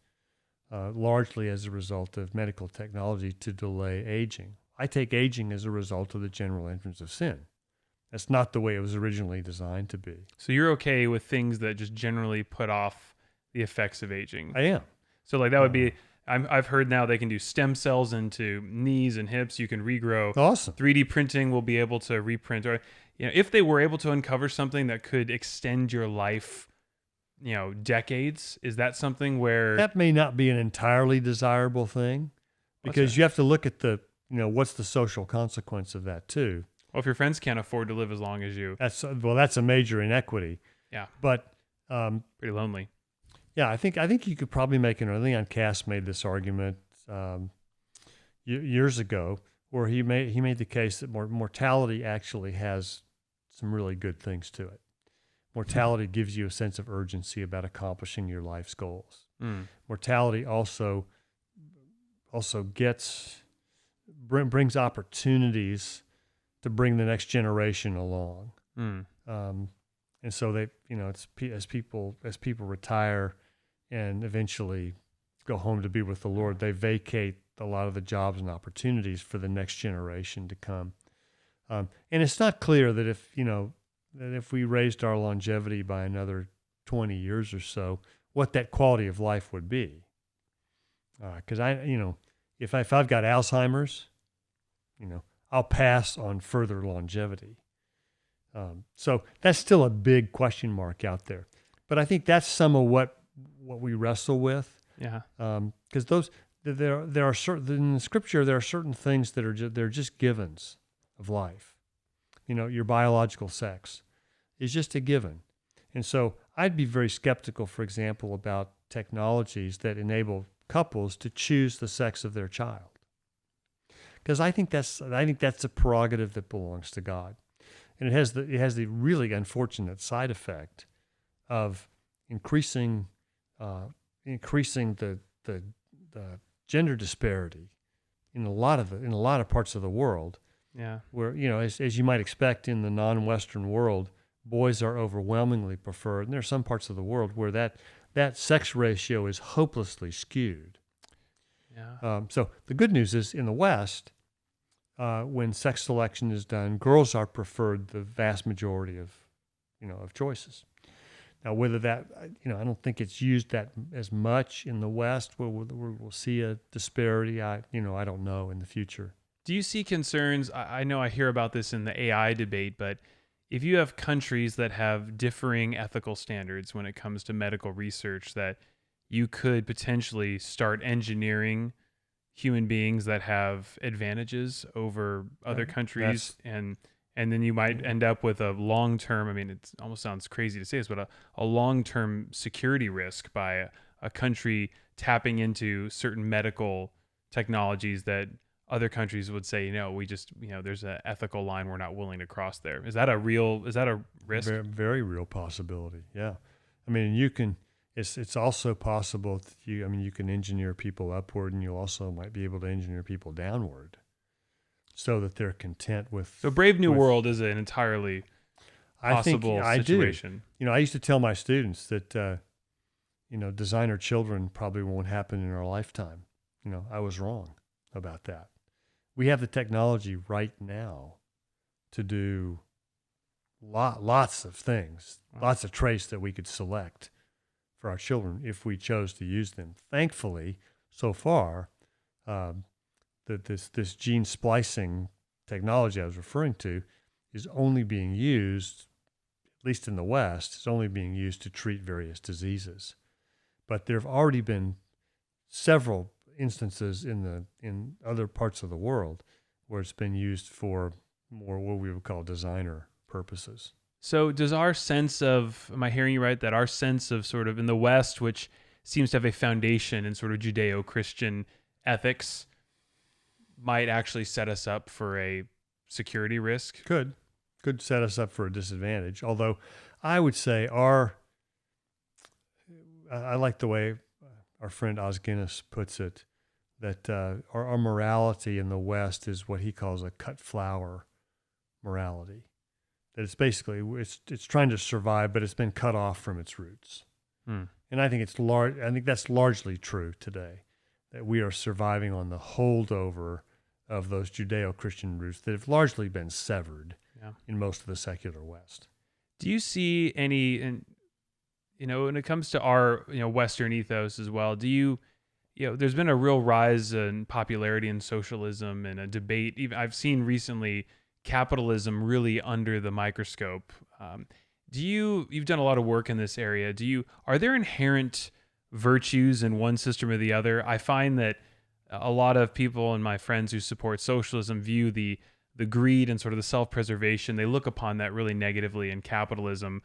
largely as a result of medical technology to delay aging. I take aging as a result of the general entrance of sin. That's not the way it was originally designed to be. So you're okay with things that just generally put off the effects of aging? I am. So like that would be, I've heard now they can do stem cells into knees and hips. You can regrow. Awesome. 3D printing will be able to reprint, or if they were able to uncover something that could extend your life, decades, is that something where that may not be an entirely desirable thing, because you have to look at what's the social consequence of that too. Well, if your friends can't afford to live as long as you, that's a major inequity. Yeah, but pretty lonely. Yeah, I think you could probably make an. Leon Cass made this argument years ago, where he made the case that mortality actually has some really good things to it. Mortality gives you a sense of urgency about accomplishing your life's goals. Mortality also brings opportunities to bring the next generation along. And so they, as people retire and eventually go home to be with the Lord, they vacate a lot of the jobs and opportunities for the next generation to come. And it's not clear that if we raised our longevity by another 20 years or so, what that quality of life would be. Because if I've got Alzheimer's, I'll pass on further longevity. So that's still a big question mark out there. But I think that's some of what we wrestle with. Yeah. Because there are certain, in the Scripture, there are certain things that they're just givens of life. Your biological sex is just a given. And so I'd be very skeptical, for example, about technologies that enable couples to choose the sex of their child. Because I think that's a prerogative that belongs to God, and it has the really unfortunate side effect of increasing the gender disparity in a lot of parts of the world. Yeah, where as you might expect in the non-Western world, boys are overwhelmingly preferred, and there are some parts of the world where that sex ratio is hopelessly skewed. Yeah. So the good news is, in the West, when sex selection is done, girls are preferred the vast majority of choices. Now, whether that, I don't think it's used that as much in the West, where we'll see a disparity. I don't know in the future. Do you see concerns? I know I hear about this in the AI debate, but if you have countries that have differing ethical standards when it comes to medical research, that you could potentially start engineering human beings that have advantages over other countries, and then you might end up with a long-term, it almost sounds crazy to say this, but a long-term security risk by a country tapping into certain medical technologies that other countries would say, we just, there's an ethical line we're not willing to cross there. Is that a risk? Very, very real possibility. Yeah. It's also possible that you can engineer people upward, and you also might be able to engineer people downward so that they're content with. So Brave New World is an entirely I think possible I situation. do. I used to tell my students that, designer children probably won't happen in our lifetime. I was wrong about that. We have the technology right now to do lots of things, lots of traits that we could select for our children if we chose to use them. Thankfully, so far, that this gene splicing technology I was referring to is only being used, at least in the West, is only being used to treat various diseases. But there have already been several instances in other parts of the world where it's been used for more what we would call designer purposes. So does our sense of, am I hearing you right, that our sense of sort of in the West, which seems to have a foundation in sort of Judeo-Christian ethics, might actually set us up for a security risk? Could set us up for a disadvantage. Although I would say I like the way our friend Os Guinness puts it, that our morality in the West is what he calls a cut flower morality. That it's basically, it's trying to survive, but it's been cut off from its roots. And I think I think that's largely true today, that we are surviving on the holdover of those Judeo-Christian roots that have largely been severed in most of the secular West. Do you see any, and when it comes to our Western ethos as well, there's been a real rise in popularity in socialism and a debate. Even I've seen recently capitalism really under the microscope. You've done a lot of work in this area. Are there inherent virtues in one system or the other? I find that a lot of people and my friends who support socialism view the greed and sort of the self-preservation. They look upon that really negatively in capitalism.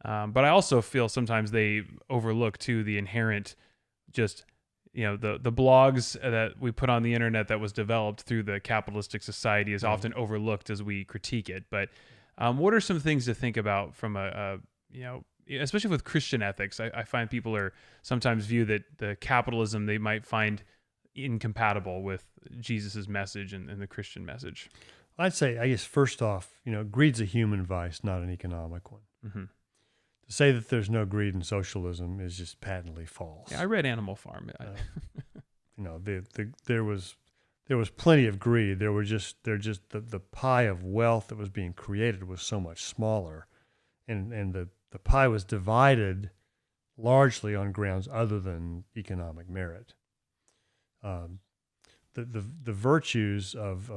But I also feel sometimes they overlook too the inherent, just the blogs that we put on the internet that was developed through the capitalistic society is often overlooked as we critique it. But what are some things to think about from especially with Christian ethics? I find people are sometimes view that the capitalism they might find incompatible with Jesus's message and the Christian message. I'd say, I guess, first off, greed's a human vice, not an economic one. Mm-hmm. To say that there's no greed in socialism is just patently false. Yeah, I read Animal Farm. There was plenty of greed. The pie of wealth that was being created was so much smaller, and the pie was divided largely on grounds other than economic merit. The virtues of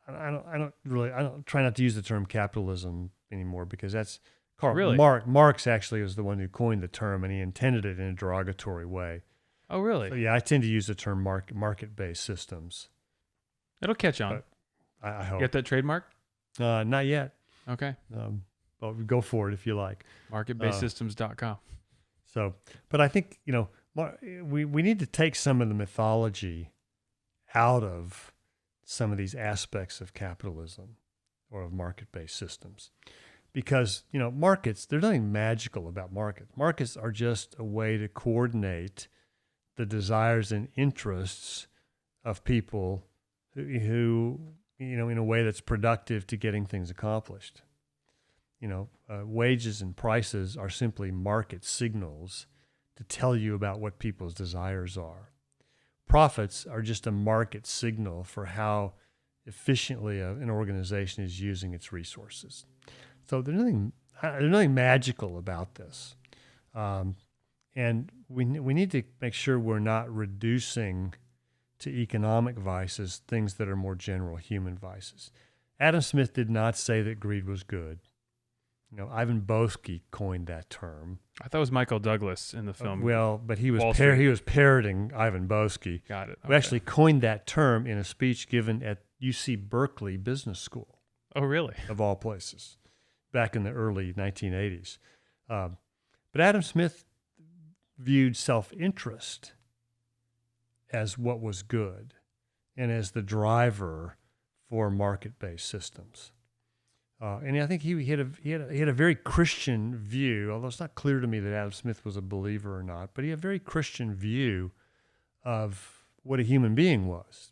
I don't try not to use the term capitalism anymore because that's Really? Marx actually was the one who coined the term, and he intended it in a derogatory way. Oh, really? So, yeah, I tend to use the term market-based systems. It'll catch on. I hope. Get that trademark? Not yet. Okay. But go for it if you like. Marketbasedsystems.com. So, but I think, we need to take some of the mythology out of some of these aspects of capitalism or of market-based systems. Because, markets, there's nothing magical about markets. Markets are just a way to coordinate the desires and interests of people who in a way that's productive to getting things accomplished. Wages and prices are simply market signals to tell you about what people's desires are. Profits are just a market signal for how efficiently an organization is using its resources. So there's nothing magical about this, and we need to make sure we're not reducing to economic vices things that are more general human vices. Adam Smith did not say that greed was good. Ivan Boesky coined that term. I thought it was Michael Douglas in the film. But he was He was parroting Ivan Boesky. Got it. Okay. Who actually coined that term in a speech given at UC Berkeley Business School. Oh, really? Of all places, back in the early 1980s. But Adam Smith viewed self-interest as what was good and as the driver for market-based systems. And I think he had a very Christian view, although it's not clear to me that Adam Smith was a believer or not, but he had a very Christian view of what a human being was,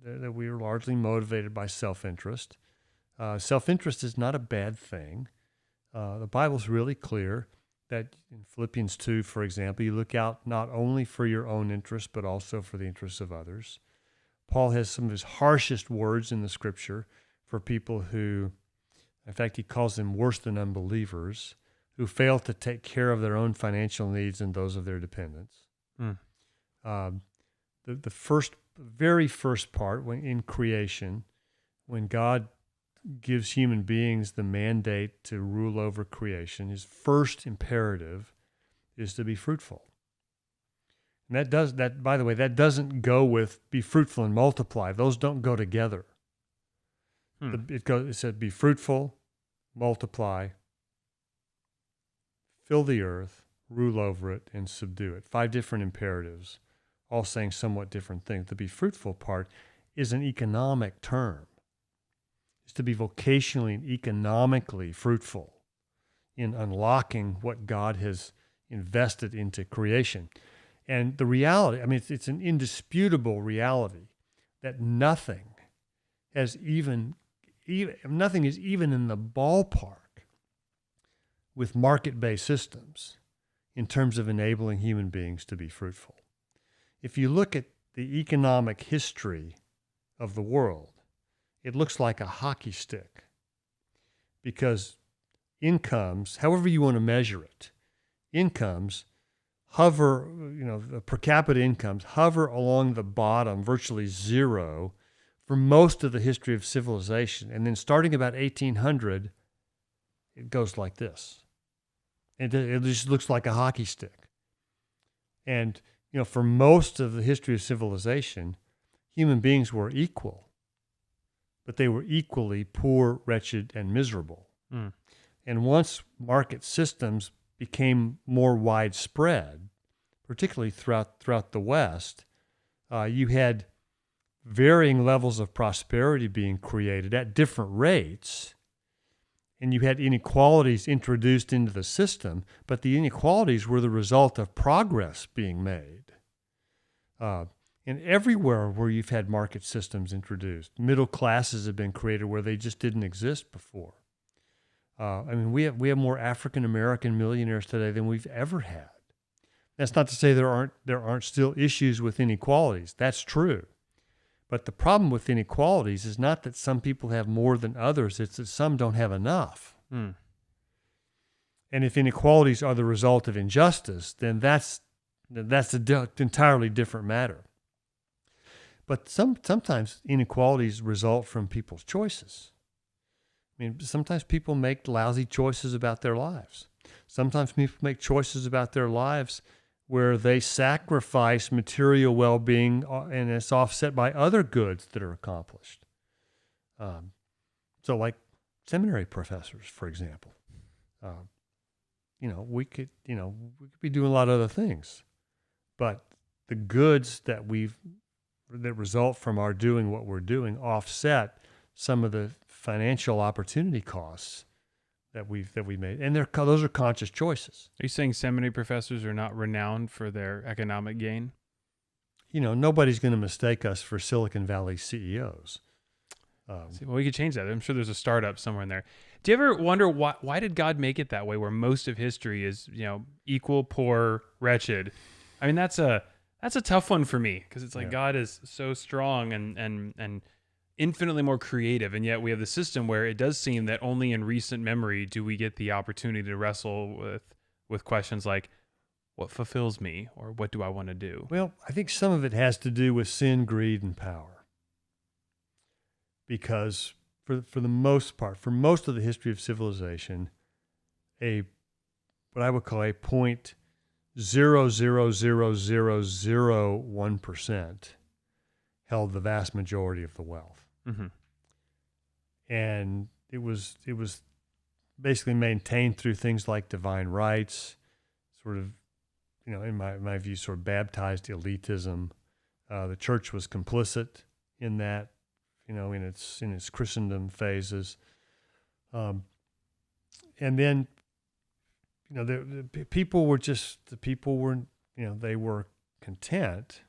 and that we were largely motivated by self-interest. Self-interest is not a bad thing. The Bible's really clear that in Philippians 2, for example, you look out not only for your own interests, but also for the interests of others. Paul has some of his harshest words in the Scripture for people who, in fact, he calls them worse than unbelievers, who fail to take care of their own financial needs and those of their dependents. Mm. The very first part, when in creation, when God gives human beings the mandate to rule over creation, his first imperative is to be fruitful. And by the way, that doesn't go with be fruitful and multiply. Those don't go together. It said be fruitful, multiply, fill the earth, rule over it, and subdue it. 5 different imperatives, all saying somewhat different things. The be fruitful part is an economic term. It's to be vocationally and economically fruitful in unlocking what God has invested into creation. And the reality, it's an indisputable reality that nothing is even in the ballpark with market-based systems in terms of enabling human beings to be fruitful. If you look at the economic history of the world, it looks like a hockey stick because incomes, however you want to measure it, incomes hover, the per capita incomes hover along the bottom, virtually zero, for most of the history of civilization. And then starting about 1800, it goes like this. It just looks like a hockey stick. And, for most of the history of civilization, human beings were equal, but they were equally poor, wretched, and miserable. Mm. And once market systems became more widespread, particularly throughout the West, you had varying levels of prosperity being created at different rates, and you had inequalities introduced into the system, but the inequalities were the result of progress being made. And everywhere where you've had market systems introduced, middle classes have been created where they just didn't exist before. We have more African American millionaires today than we've ever had. That's not to say there aren't still issues with inequalities. That's true. But the problem with inequalities is not that some people have more than others, it's that some don't have enough. Mm. And if inequalities are the result of injustice, then that's an entirely different matter. But sometimes inequalities result from people's choices. Sometimes people make lousy choices about their lives. Sometimes people make choices about their lives where they sacrifice material well-being and it's offset by other goods that are accomplished. So like seminary professors, for example, we could be doing a lot of other things, but the goods that result from our doing what we're doing offset some of the financial opportunity costs that we made, and those are conscious choices. Are you saying seminary professors are not renowned for their economic gain? Nobody's going to mistake us for Silicon Valley CEOs. We could change that. I'm sure there's a startup somewhere in there. Do you ever wonder why did God make it that way, where most of history is equal, poor, wretched? That's a tough one for me because it's like God is so strong and infinitely more creative, and yet we have the system where it does seem that only in recent memory do we get the opportunity to wrestle with questions like, what fulfills me, or what do I want to do? Well, I think some of it has to do with sin, greed, and power. Because for the most part, for most of the history of civilization, what I would call a 0.00001% held the vast majority of the wealth. Mm-hmm. And it was basically maintained through things like divine rights, sort of, in my view, sort of baptized elitism. The church was complicit in that, in its Christendom phases. And then, the people were they were content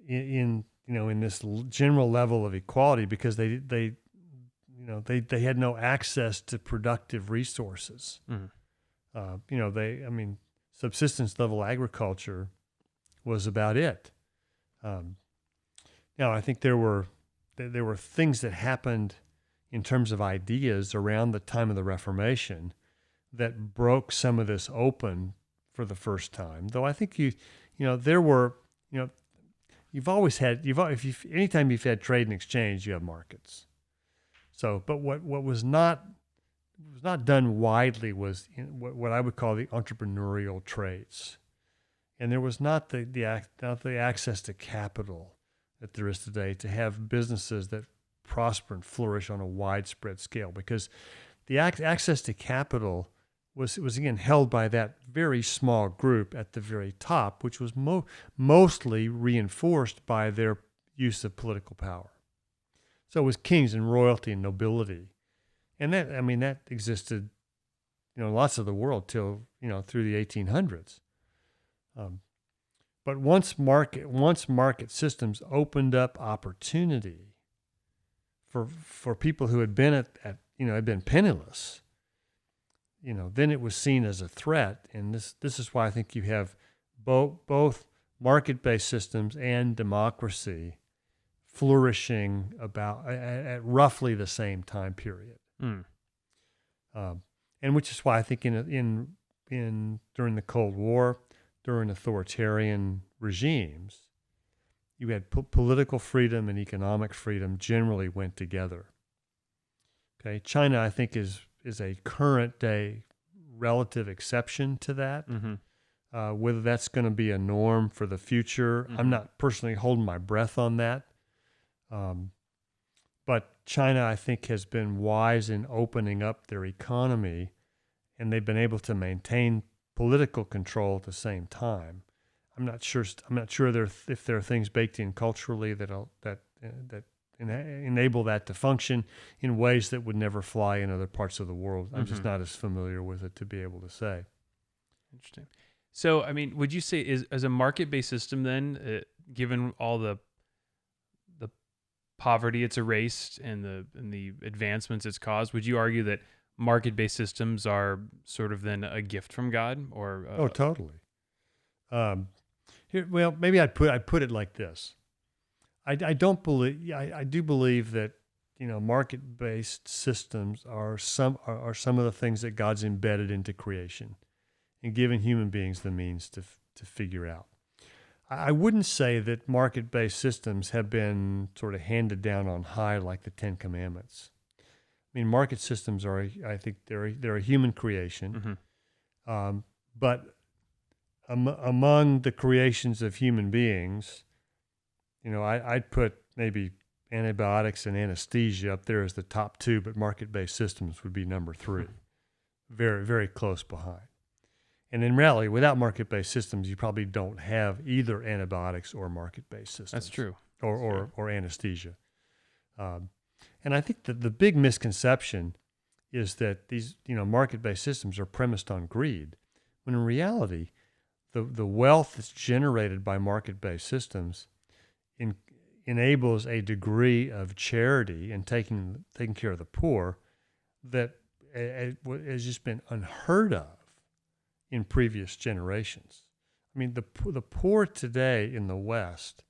in this general level of equality because they they had no access to productive resources. Subsistence level agriculture was about it. Now, I think there were things that happened in terms of ideas around the time of the Reformation that broke some of this open for the first time. Though I think anytime you've had trade and exchange, you have markets. So, but what was not done widely was what I would call the entrepreneurial traits, and there was not the access to capital that there is today to have businesses that prosper and flourish on a widespread scale, because the access to capital was again held by that very small group at the very top, which was mostly reinforced by their use of political power. So it was kings and royalty and nobility, and that existed, in lots of the world till through the 1800s. But once market systems opened up opportunity for people who had been had been penniless, then it was seen as a threat. And this is why I think you have both market-based systems and democracy flourishing at roughly the same time period. And which is why I think in during the Cold War, during authoritarian regimes, you had political freedom and economic freedom generally went together. Okay, China, I think, is a current day relative exception to that. Whether that's going to be a norm for the future, I'm not personally holding my breath on that. But China, I think, has been wise in opening up their economy, and they've been able to maintain political control at the same time. I'm not sure if there are things baked in culturally that enable that to function in ways that would never fly in other parts of the world. I'm just not as familiar with it to be able to say. Interesting. So, would you say as a market-based system then, given all the poverty it's erased and the advancements it's caused, would you argue that market-based systems are sort of then a gift from God, or? Totally. Maybe I'd put it like this. I do believe that market-based systems are some of the things that God's embedded into creation and given human beings the means to figure out. I wouldn't say that market-based systems have been sort of handed down on high like the Ten Commandments. Market systems I think they're a human creation, but among the creations of human beings, I'd put maybe antibiotics and anesthesia up there as the top two, but market-based systems would be number three, very, very close behind. And in reality, without market-based systems, you probably don't have either antibiotics or market-based systems. That's true. Or anesthesia. And I think that the big misconception is that these market-based systems are premised on greed, when in reality, the wealth that's generated by market-based systems enables a degree of charity and taking care of the poor that has just been unheard of in previous generations. The poor today in the West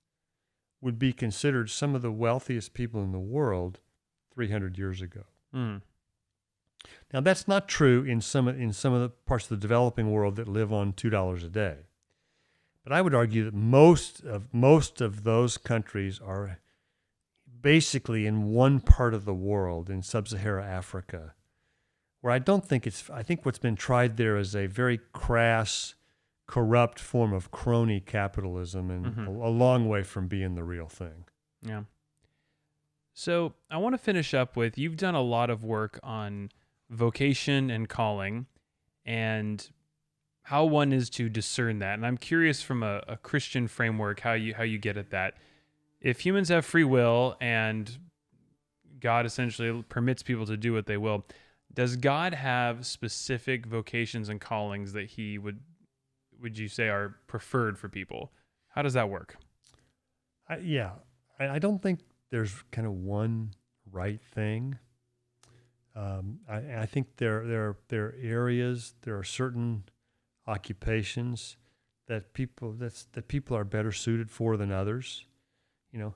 would be considered some of the wealthiest people in the world 300 years ago. Now, that's not true in some of the parts of the developing world that live on $2 a day. But I would argue that most of those countries are basically in one part of the world, in sub-Saharan Africa, where I think what's been tried there is a very crass, corrupt form of crony capitalism, and a long way from being the real thing. Yeah. So I want to finish up with, you've done a lot of work on vocation and calling and how one is to discern that. And I'm curious from a Christian framework how you get at that. If humans have free will and God essentially permits people to do what they will, does God have specific vocations and callings that he would you say are preferred for people? How does that work? I don't think there's kind of one right thing. I think there are areas, there are certain occupations that people are better suited for than others. You know,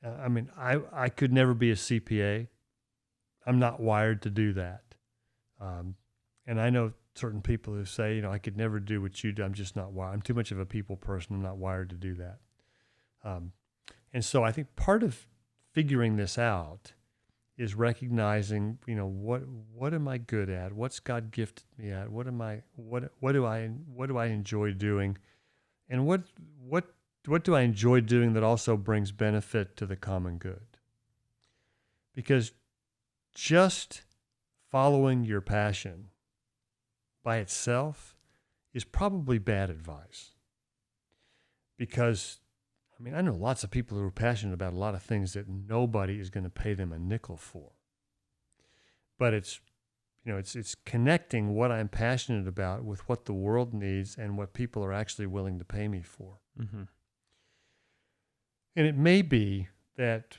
I mean, I could never be a CPA. I'm not wired to do that. And I know certain people who say, I could never do what you do. I'm just not wired. I'm too much of a people person. I'm not wired to do that. And so I think part of figuring this out is recognizing, what am I good at? What's God gifted me at? What do I enjoy doing? And what do I enjoy doing that also brings benefit to the common good? Because just following your passion by itself is probably bad advice. Because, I know lots of people who are passionate about a lot of things that nobody is going to pay them a nickel for. But it's connecting what I'm passionate about with what the world needs and what people are actually willing to pay me for. Mm-hmm. And it may be that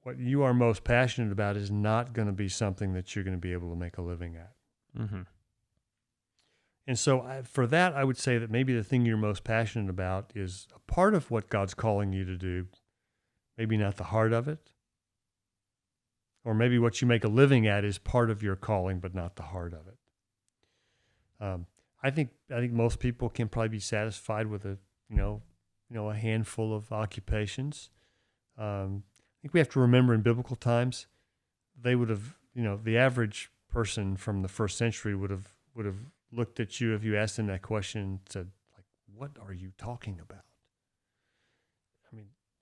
what you are most passionate about is not going to be something that you're going to be able to make a living at. Mm-hmm. And so for that, I would say that maybe the thing you're most passionate about is a part of what God's calling you to do, maybe not the heart of it. Or maybe what you make a living at is part of your calling, but not the heart of it. I think most people can probably be satisfied with a handful of occupations. I think we have to remember in biblical times, they would have, the average person from the first century would have looked at you if you asked them that question and said, like, what are you talking about?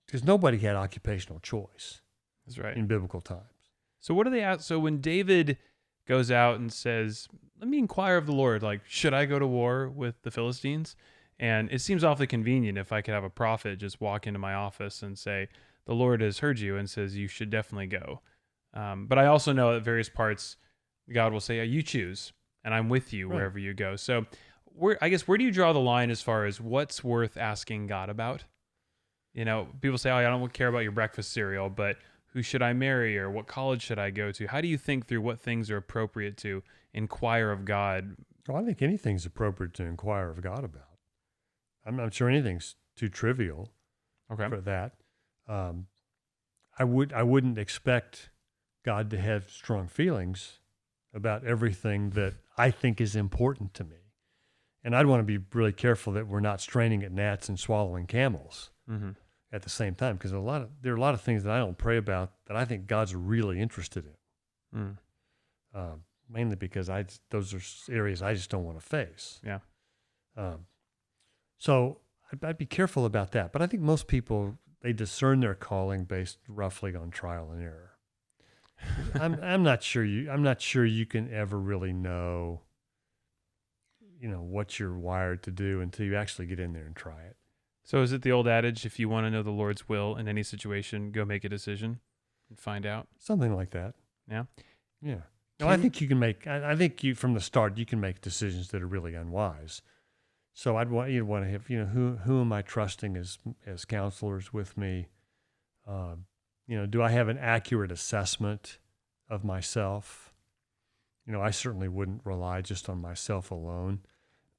Because nobody had occupational choice. That's right. In biblical times. So what do they ask? So when David goes out and says, let me inquire of the Lord, like, should I go to war with the Philistines? And it seems awfully convenient if I could have a prophet just walk into my office and say, the Lord has heard you and says you should definitely go. But I also know at various parts, God will say, you choose, and I'm with you wherever you go. So where do you draw the line as far as what's worth asking God about? People say, I don't care about your breakfast cereal, but who should I marry or what college should I go to? How do you think through what things are appropriate to inquire of God? Well, I think anything's appropriate to inquire of God about. I'm not sure anything's too trivial for that. I wouldn't expect God to have strong feelings about everything that I think is important to me. And I'd want to be really careful that we're not straining at gnats and swallowing camels. Mm-hmm. At the same time, because there are a lot of things that I don't pray about that I think God's really interested in. Mainly because those are areas I just don't want to face. Yeah. So I'd be careful about that. But I think most people, they discern their calling based roughly on trial and error. I'm not sure you can ever really know, what you're wired to do until you actually get in there and try it. So is it the old adage, if you want to know the Lord's will in any situation, go make a decision and find out? Something like that. Yeah? Yeah. No, I think from the start, you can make decisions that are really unwise. So I'd want you to have, who am I trusting as counselors with me? Do I have an accurate assessment of myself? I certainly wouldn't rely just on myself alone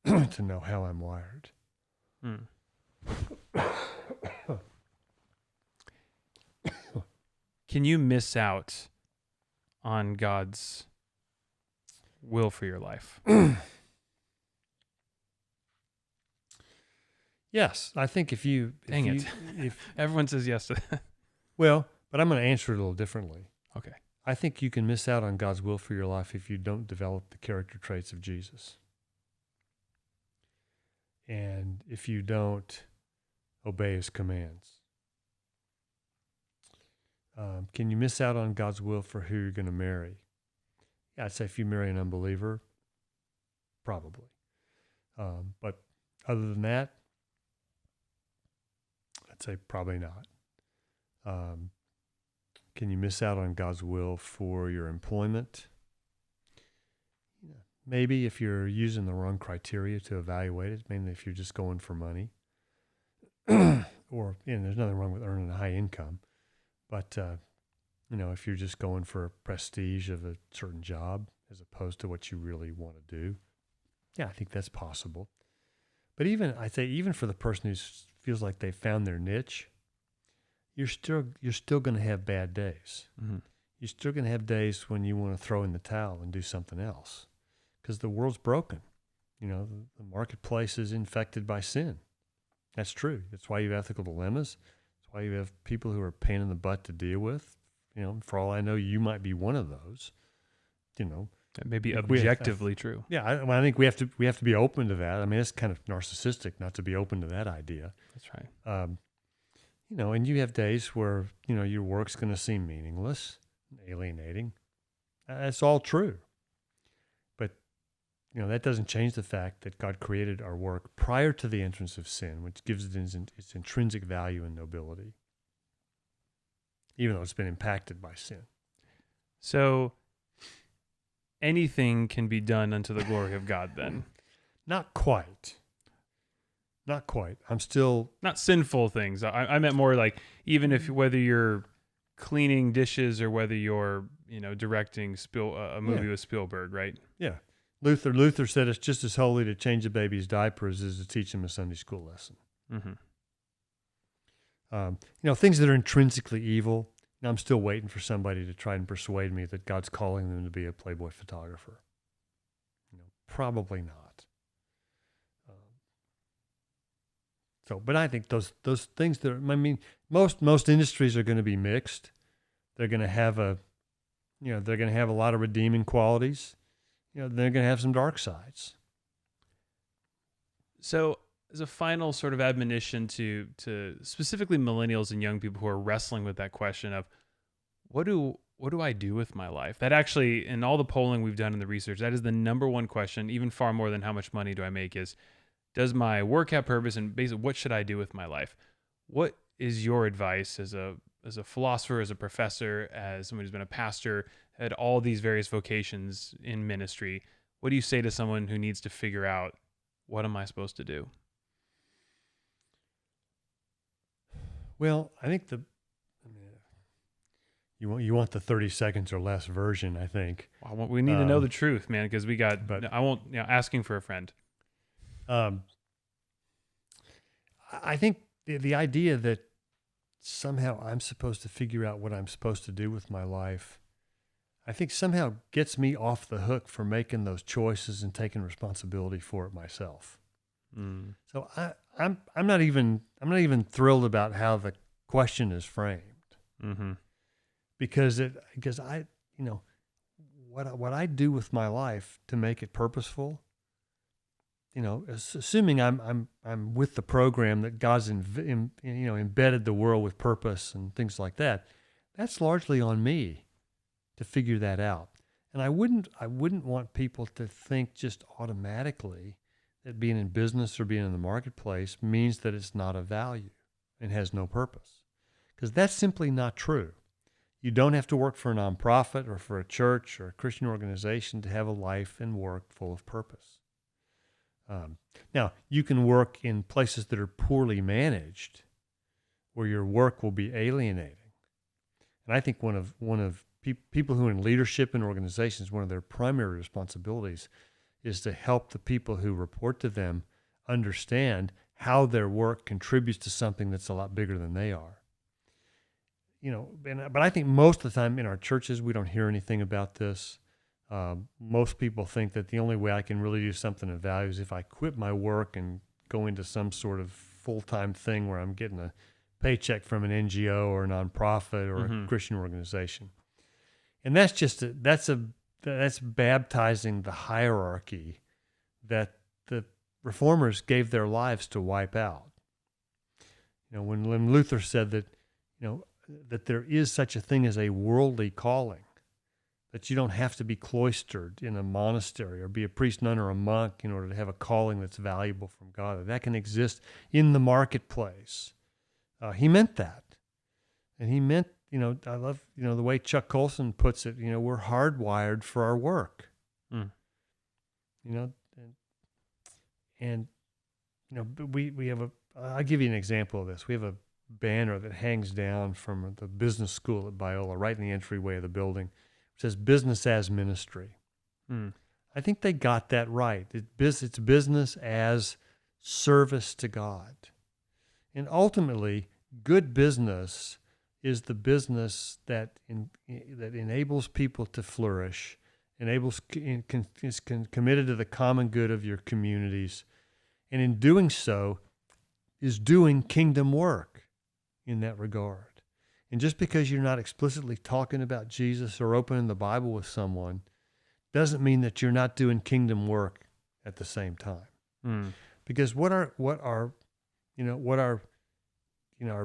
to know how I'm wired. Can you miss out on God's will for your life? Yes, I think if everyone says yes to that. Well, but I'm going to answer it a little differently. Okay. I think you can miss out on God's will for your life if you don't develop the character traits of Jesus. And if you don't obey his commands. Can you miss out on God's will for who you're going to marry? Yeah, I'd say if you marry an unbeliever, probably. But other than that, I'd say probably not. Can you miss out on God's will for your employment? Yeah, maybe if you're using the wrong criteria to evaluate it, mainly if you're just going for money. Or, there's nothing wrong with earning a high income. But if you're just going for prestige of a certain job as opposed to what you really want to do. Yeah, I think that's possible. But I'd say even for the person who feels like they found their niche, you're still going to have bad days. Mm-hmm. You're still going to have days when you want to throw in the towel and do something else because the world's broken. The marketplace is infected by sin. That's true. That's why you have ethical dilemmas. That's why you have people who are a pain in the butt to deal with. For all I know, you might be one of those. That may be objectively true. Yeah, I think we have to be open to that. I mean, it's kind of narcissistic not to be open to that idea. That's right. And you have days where your work's going to seem meaningless, alienating. That's all true. But that doesn't change the fact that God created our work prior to the entrance of sin, which gives it its intrinsic value and nobility, even though it's been impacted by sin. So anything can be done unto the glory of God then? Not quite. I'm still... Not sinful things. I meant more like even if whether you're cleaning dishes or whether you're, directing a movie with Spielberg, right? Yeah. Luther said it's just as holy to change a baby's diaper as it is to teach him a Sunday school lesson. Mm-hmm. Things that are intrinsically evil, I'm still waiting for somebody to try and persuade me that God's calling them to be a Playboy photographer. Probably not. But I think those things most industries are going to be mixed. They're going to have a lot of redeeming qualities. They're going to have some dark sides. So, as a final sort of admonition to specifically millennials and young people who are wrestling with that question of what do I do with my life? That actually, in all the polling we've done in the research, that is the number one question, even far more than how much money do I make, is does my work have purpose, and basically what should I do with my life? What is your advice as a philosopher, as a professor, as someone who's been a pastor, had all these various vocations in ministry? What do you say to someone who needs to figure out, what am I supposed to do? Well, I think you want the 30 seconds or less version, I think. Well, we need to know the truth, man, because I won't, asking for a friend. I think the idea that somehow I'm supposed to figure out what I'm supposed to do with my life, I think somehow gets me off the hook for making those choices and taking responsibility for it myself. Mm. So I'm not even thrilled about how the question is framed. Mm-hmm. Because what I do with my life to make it purposeful, assuming I'm with the program that God's embedded the world with purpose and things like that, that's largely on me to figure that out. And I wouldn't want people to think just automatically that being in business or being in the marketplace means that it's not of value and has no purpose, because that's simply not true. You don't have to work for a nonprofit or for a church or a Christian organization to have a life and work full of purpose. Now, you can work in places that are poorly managed, where your work will be alienating. And I think one of people who are in leadership in organizations, one of their primary responsibilities is to help the people who report to them understand how their work contributes to something that's a lot bigger than they are. But I think most of the time in our churches, we don't hear anything about this. Most people think that the only way I can really do something of value is if I quit my work and go into some sort of full-time thing where I'm getting a paycheck from an NGO or a nonprofit or a Christian organization. And that's baptizing the hierarchy that the reformers gave their lives to wipe out. When Luther said that, that there is such a thing as a worldly calling, that you don't have to be cloistered in a monastery or be a priest, nun, or a monk in order to have a calling that's valuable from God. That can exist in the marketplace. He meant that. And he meant, I love, the way Chuck Colson puts it, we're hardwired for our work. Mm. We have I'll give you an example of this. We have a banner that hangs down from the business school at Biola, right in the entryway of the building. It says business as ministry. I think they got that right. It's business as service to God. And ultimately, good business is the business that enables people to flourish, is committed to the common good of your communities, and in doing so is doing kingdom work in that regard. And just because you're not explicitly talking about Jesus or opening the Bible with someone doesn't mean that you're not doing kingdom work at the same time. Because what our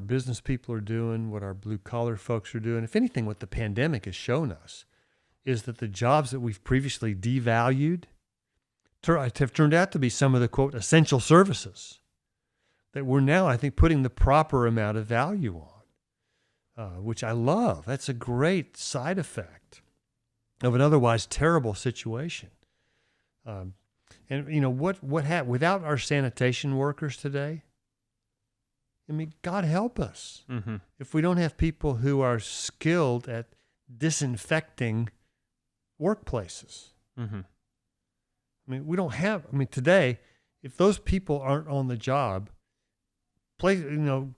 business people are doing, what our blue collar folks are doing, if anything, what the pandemic has shown us is that the jobs that we've previously devalued have turned out to be some of the, quote, essential services that we're now, I think, putting the proper amount of value on, which I love. That's a great side effect of an otherwise terrible situation. And what happened without our sanitation workers today? I mean, God help us if we don't have people who are skilled at disinfecting workplaces. I mean, we don't have. I mean, today, if those people aren't on the job,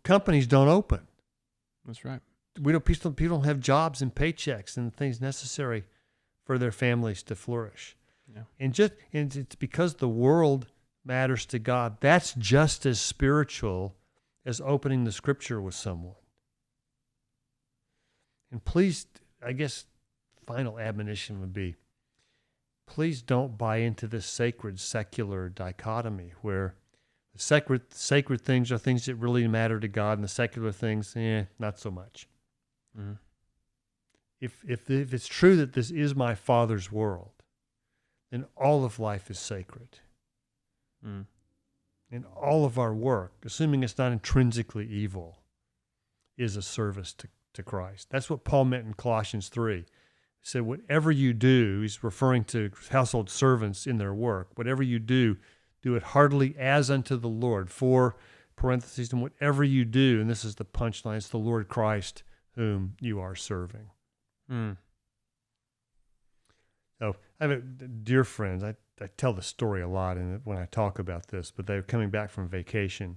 companies don't open. That's right. People don't have jobs and paychecks and things necessary for their families to flourish. Yeah. And it's because the world matters to God. That's just as spiritual as opening the scripture with someone. And please, I guess, final admonition would be, please don't buy into this sacred secular dichotomy where the sacred things are things that really matter to God, and the secular things, not so much. If it's true that this is my Father's world, then all of life is sacred. And all of our work, assuming it's not intrinsically evil, is a service to Christ. That's what Paul meant in Colossians 3. He said, whatever you do, he's referring to household servants in their work, whatever you do it heartily as unto the Lord, for, parentheses, and whatever you do, and this is the punchline, it's the Lord Christ whom you are serving. So I have dear friends, I tell the story a lot when I talk about this, but they were coming back from vacation.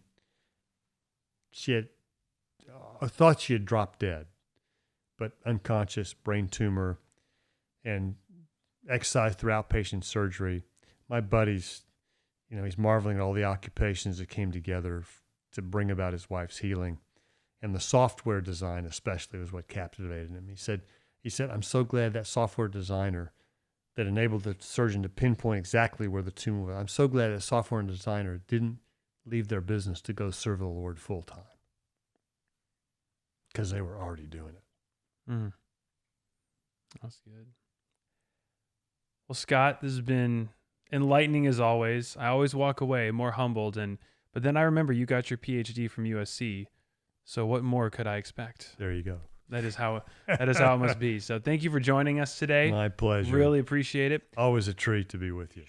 I thought she had dropped dead, but unconscious, brain tumor, and exercise through outpatient surgery. My buddy's, he's marveling at all the occupations that came together to bring about his wife's healing. And the software design especially was what captivated him. He said, I'm so glad that software designer that enabled the surgeon to pinpoint exactly where the tumor was. I'm so glad that software designer didn't leave their business to go serve the Lord full time, because they were already doing it. That's good. Well, Scott, this has been enlightening as always. I always walk away more humbled, but then I remember you got your PhD from USC. So what more could I expect? There you go. That is how it must be. So thank you for joining us today. My pleasure. Really appreciate it. Always a treat to be with you.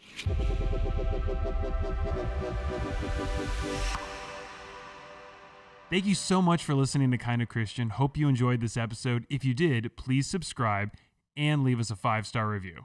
Thank you so much for listening to Kind of Christian. Hope you enjoyed this episode. If you did, please subscribe and leave us a 5-star review.